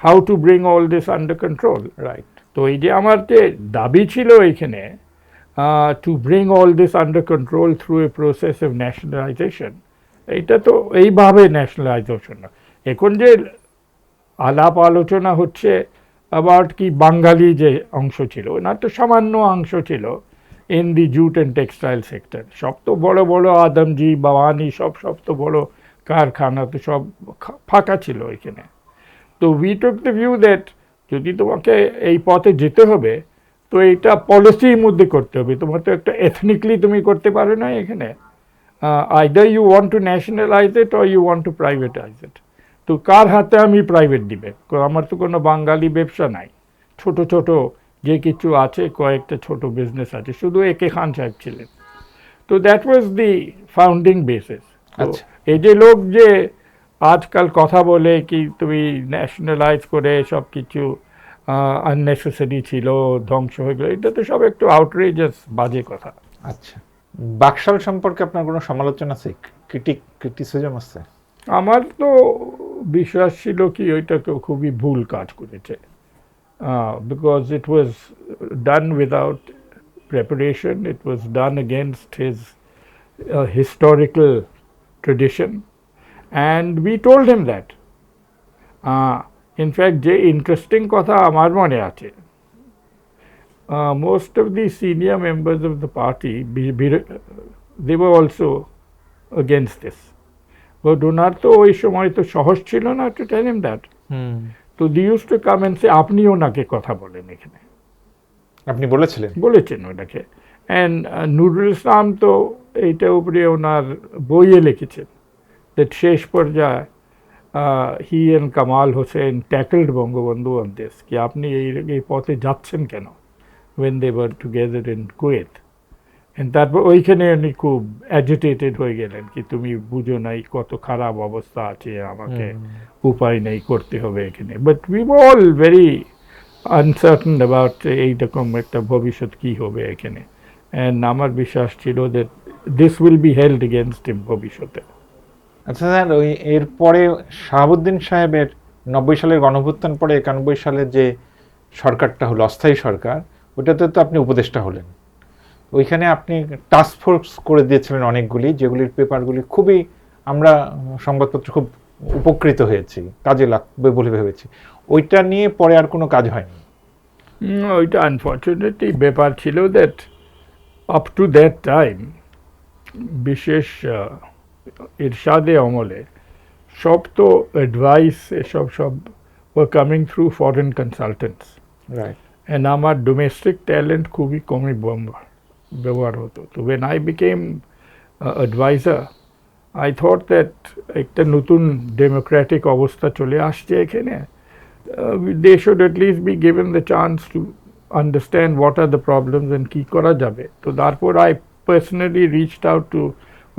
How to bring all this under control? Right. তো এই যে আমার যে দাবি ছিল এখানে to bring all this under control through a process of nationalization, এইটা তো এইভাবে ন্যাশনালাইজেশন না। এখন যে আলাপ আলোচনা হচ্ছে about কি বাঙালি যে অংশ ছিল, না তো সামান্য অংশ ছিল in the jute and textile sector. সব তো বড় আদমজি, বাওয়ানি সব তো বড় কারখানা তো সব ফাঁকা ছিল এখানে। তো we took the view that যদি তোমাকে এই পথে যেতে হবে তো এইটা পলিসির মধ্যে করতে হবে, তোমার তো একটা এথনিকলি তুমি করতে পারো না এখানে। either you want to nationalize it or you want to privatize it. তো কার হাতে আমি প্রাইভেট দিবে? আমার তো কোনো বাঙালি ব্যবসা নাই, ছোট যে কিছু আছে কয়েকটা ছোট বিজনেস আছে, শুধু একে খান সাহেব ছিলেন। তো that was the founding basis. তো আচ্ছা। এই যে লোক যে আজকাল কথা বলে কি তুমি ন্যাশনালাইজ করে সব কিছু আননেসেসারি ছিল, ধ্বংস হয়ে গেল, এটা তো সব একটু আউটরেজাস বাজে কথা। আচ্ছা, বাকশাল সম্পর্কে আপনার কোনো সমালোচনা আছে, ক্রিটিসিজম আছে? আমার তো বিশ্বাস ছিল কি ওইটাকে খুবই ভুল কাজ করেছে, because it was done without preparation, it was done against his historical tradition, and we told him that. In fact, যে interesting কথা আমার মনে আছে, most of the senior members of the party, they were also against this. But ওনার তো ওই সময় তো সহজ ছিল না to tell him that. তো they used to come and say, আপনি ওনাকে কথা বলেন এখানে। আপনি বলেছিলেন? বলেছেন ওনাকে। অ্যান্ড নুরুল ইসলাম তো এইটার উপরে ওনার বইয়ে লিখেছেন দ্যাট শেষ পর্যায়ে he and Kamal Hossain tackled Bangabandhu on this, কি আপনি এই পথে যাচ্ছেন কেন, when they were together in Kuwait. And তারপর ওইখানে উনি খুব অ্যাজিটেটেড হয়ে গেলেন, কি তুমি বুঝো নাই কত খারাপ অবস্থা আছে, আমাকে উপায় নেই, করতে হবে এখানে। But we were all very uncertain about এইরকম একটা ভবিষ্যৎ কী হবে এখানে। অ্যান্ড আমার বিশ্বাস ছিল that this will be held against him ভবিষ্যতে। আচ্ছা স্যার, ওই এরপরে শাহাবুদ্দিন সাহেবের 90 সালের গণঅভ্যুত্থান পরে 91 সালে যে সরকারটা হলো, অস্থায়ী সরকার, ওটাতে তো আপনি উপদেষ্টা হলেন। ওইখানে আপনি টাস্ক ফোর্স করে দিয়েছিলেন অনেকগুলি, যেগুলির পেপারগুলি খুবই, আমরা সংবাদপত্র খুব উপকৃত হয়েছি, কাজে লাগবে বলে ভেবেছি। ওইটা নিয়ে পরে আর কোনো কাজ হয়নি। ওইটা আনফর্চুনেটলি ব্যাপার ছিল that up to that time, বিশেষ ইরশাদে আমলে সব তো অ্যাডভাইস এসব সব were coming through foreign consultants, right. And আমার ডোমেস্টিক ট্যালেন্ট খুবই কমই ব্যবহার হতো। তো when I became adviser, I thought that একটা নতুন ডেমোক্রেটিক অবস্থা চলে আসছে এখানে, they should at least be given the chance to understand what are the problems and কি করা যাবে। তো তারপর I personally reached out to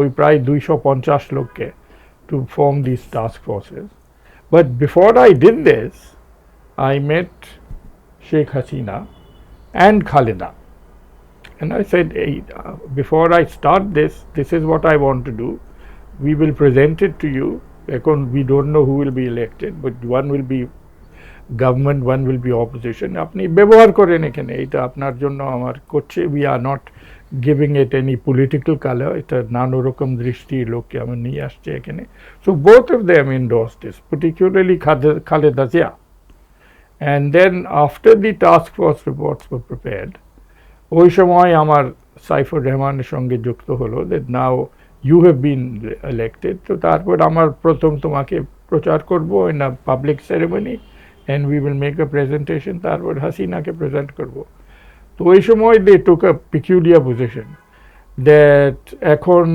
ওই প্রায় 250 লোককে to form these task forces. But before I did this, I met Sheikh Hasina and Khalida. And I said, hey, before I start this, this is what I want to do. We will present it to you. We don't know who will be elected, but one will be government, one will be opposition. আপনি ব্যবহার করেন এখানে, এটা আপনার জন্য আমার করছে। We are not giving it any political color. এটা নানা রকম দৃষ্টির লোককে আমি নিয়ে আসছে এখানে। So both of them endorsed this, particularly Khaleda Zia. And then after the task force reports were prepared, ওই সময় আমার সাইফুর রহমানের সঙ্গে যুক্ত হলো that now you have been elected. তো তারপর আমার প্রথম তোমাকে প্রচার করবো in a public ceremony, and we will make a presentation, তারপর হাসিনাকে প্রেজেন্ট করব। তো ওই সময় they took a peculiar position that এখন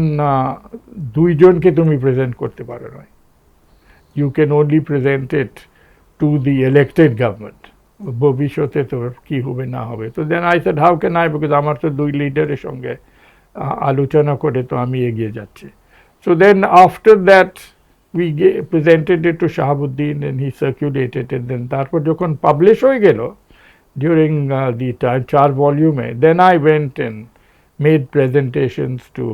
দুইজনকে তুমি প্রেজেন্ট করতে পারো না, you can only present it to the elected government, ভবিষ্যতে তো কি হবে না হবে। তো then I said how can I, because আমার তো দুই লিডারের সঙ্গে আলোচনা করে তো আমি এগিয়ে যাচ্ছি। So then after that we presented it to Shahabuddin and he circulated it. Then তারপর যখন পাবলিশ হয়ে গেল during the time 4 volume, then I went and made presentations to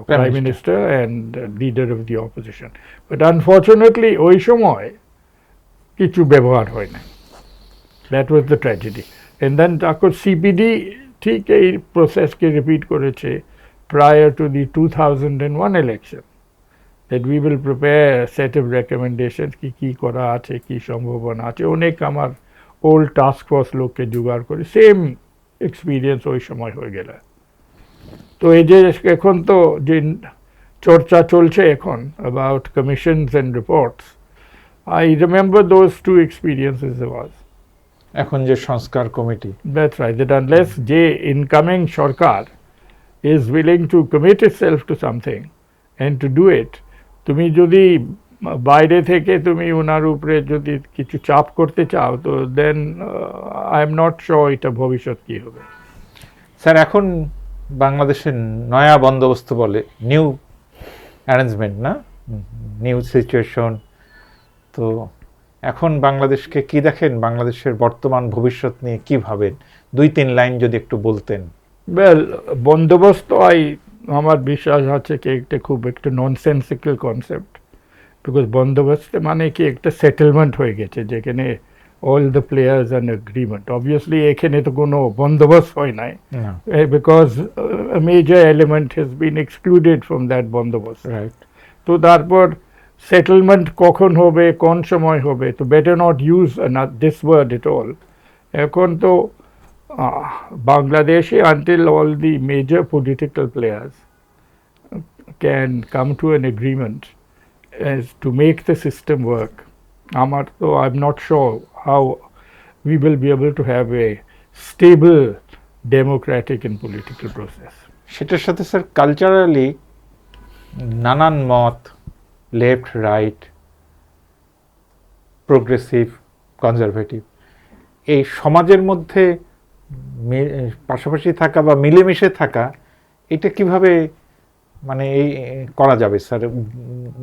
Prime Minister and leader of the opposition. But unfortunately ওই সময় কিছু ব্যবহার হয় না। That was the tragedy. And then তারপর CPD ঠিক এই প্রসেসকে রিপিট করেছে prior to the 2001 election. That we will prepare a set of recommendations কি করা আছে, কি সম্ভাবনা আছে। অনেক আমার ওল্ড টাস্ক ফোর্স লোককে জোগাড় করে, সেম এক্সপিরিয়েন্স ওই সময় হয়ে গেল। তো এই যে এখন তো যে চর্চা চলছে এখন about commissions and reports, I remember those two experiences was. এখন যে সংস্কার committee, that's right, that unless যে ইনকামিং সরকার is willing to commit itself to something and to do it, তুমি যদি বাইরে থেকে তুমি ওনার উপরে যদি কিছু চাপ করতে চাও তো then I am not sure এটা ভবিষ্যৎ কি হবে। স্যার এখন বাংলাদেশের নয়া বন্দোবস্ত বলে নিউ অ্যারেঞ্জমেন্ট না, নিউ সিচুয়েশন, তো এখন বাংলাদেশকে কি দেখেন, বাংলাদেশের বর্তমান ভবিষ্যৎ নিয়ে কি ভাবেন, 2-3 লাইন যদি একটু বলতেন। ওয়েল, বন্দোবস্ত আমার বিশ্বাস আছে কি একটা খুব একটা ননসেন্সিক্যাল কনসেপ্ট, বিকজ বন্দোবস্ত মানে কি একটা সেটেলমেন্ট হয়ে গেছে যেখানে all the players and agreement. Obviously এখানে তো কোনো বন্দোবস্ত হয় নাই, না, because major element has been excluded from that বন্দোবস্ত। রাইট। তো তারপর সেটেলমেন্ট কখন হবে, কোন সময় হবে, তো better not use this word at all. এখন তো বাংলাদেশে until all the major political players can come to an agreement as to make the system work, I'm not sure how we will be able to have a stable democratic and political process. সেটার সাথে sir culturally নানান মত, left right, progressive conservative, এই সমাজের মধ্যে পাশাপাশি থাকা বা মিলেমিশে থাকা, এটা কিভাবে মানে এই করা যাবে স্যার?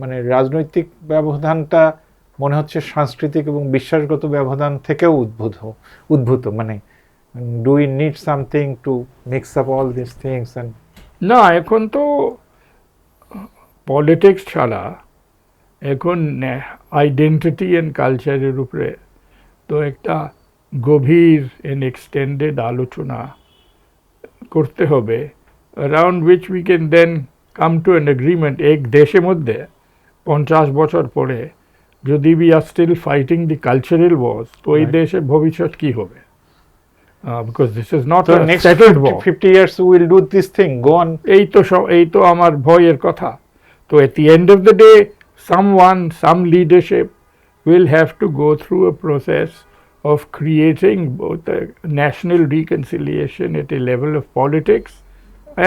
মানে রাজনৈতিক ব্যবধানটা মনে হচ্ছে সাংস্কৃতিক এবং বিশ্বাসগত ব্যবধান থেকেও উদ্ভূত, মানে do we need something to mix up all this things and না, এখন তো পলিটিক্স ছাড়া এখন আইডেন্টিটি অ্যান্ড কালচারের উপরে তো একটা গভীর এন্ড এক্সটেন্ডেড আলোচনা করতে হবে, around which we can then come to an agreement. এক দেশের মধ্যে 50 বছর পরে যদি we are still fighting the cultural wars, তো এই Right. দেশের ভবিষ্যৎ কি হবে? Because this is not so a next settled 50, war. 50 years we will do this thing, go on. এই তো আমার ভয়ের কথা। তো at the end of the day, some leadership will have to go through a process of creating both a national reconciliation at a level of politics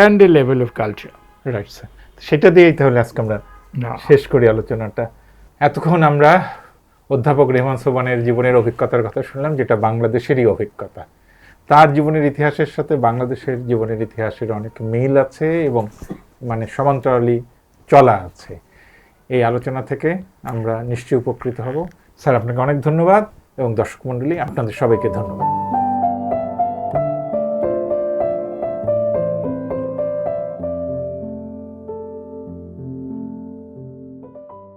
and a level of culture. Right sir, সেটা দিয়েই তাহলে আজকে আমরা না, শেষ করি আলোচনাটা। এতক্ষণ আমরা অধ্যাপক রেহমান সোবহানের জীবনের অভিজ্ঞতার কথা শুনলাম, যেটা বাংলাদেশেরই অভিজ্ঞতা। তার জীবনের ইতিহাসের সাথে বাংলাদেশের জীবনের ইতিহাসের অনেক মিল আছে এবং মানে সমান্তরালি চলা আছে। এই আলোচনা থেকে আমরা নিশ্চয়ই উপকৃত হব। স্যার, আপনাকে অনেক ধন্যবাদ এবং দর্শক মণ্ডলী আপনাদের সবাইকে ধন্যবাদ।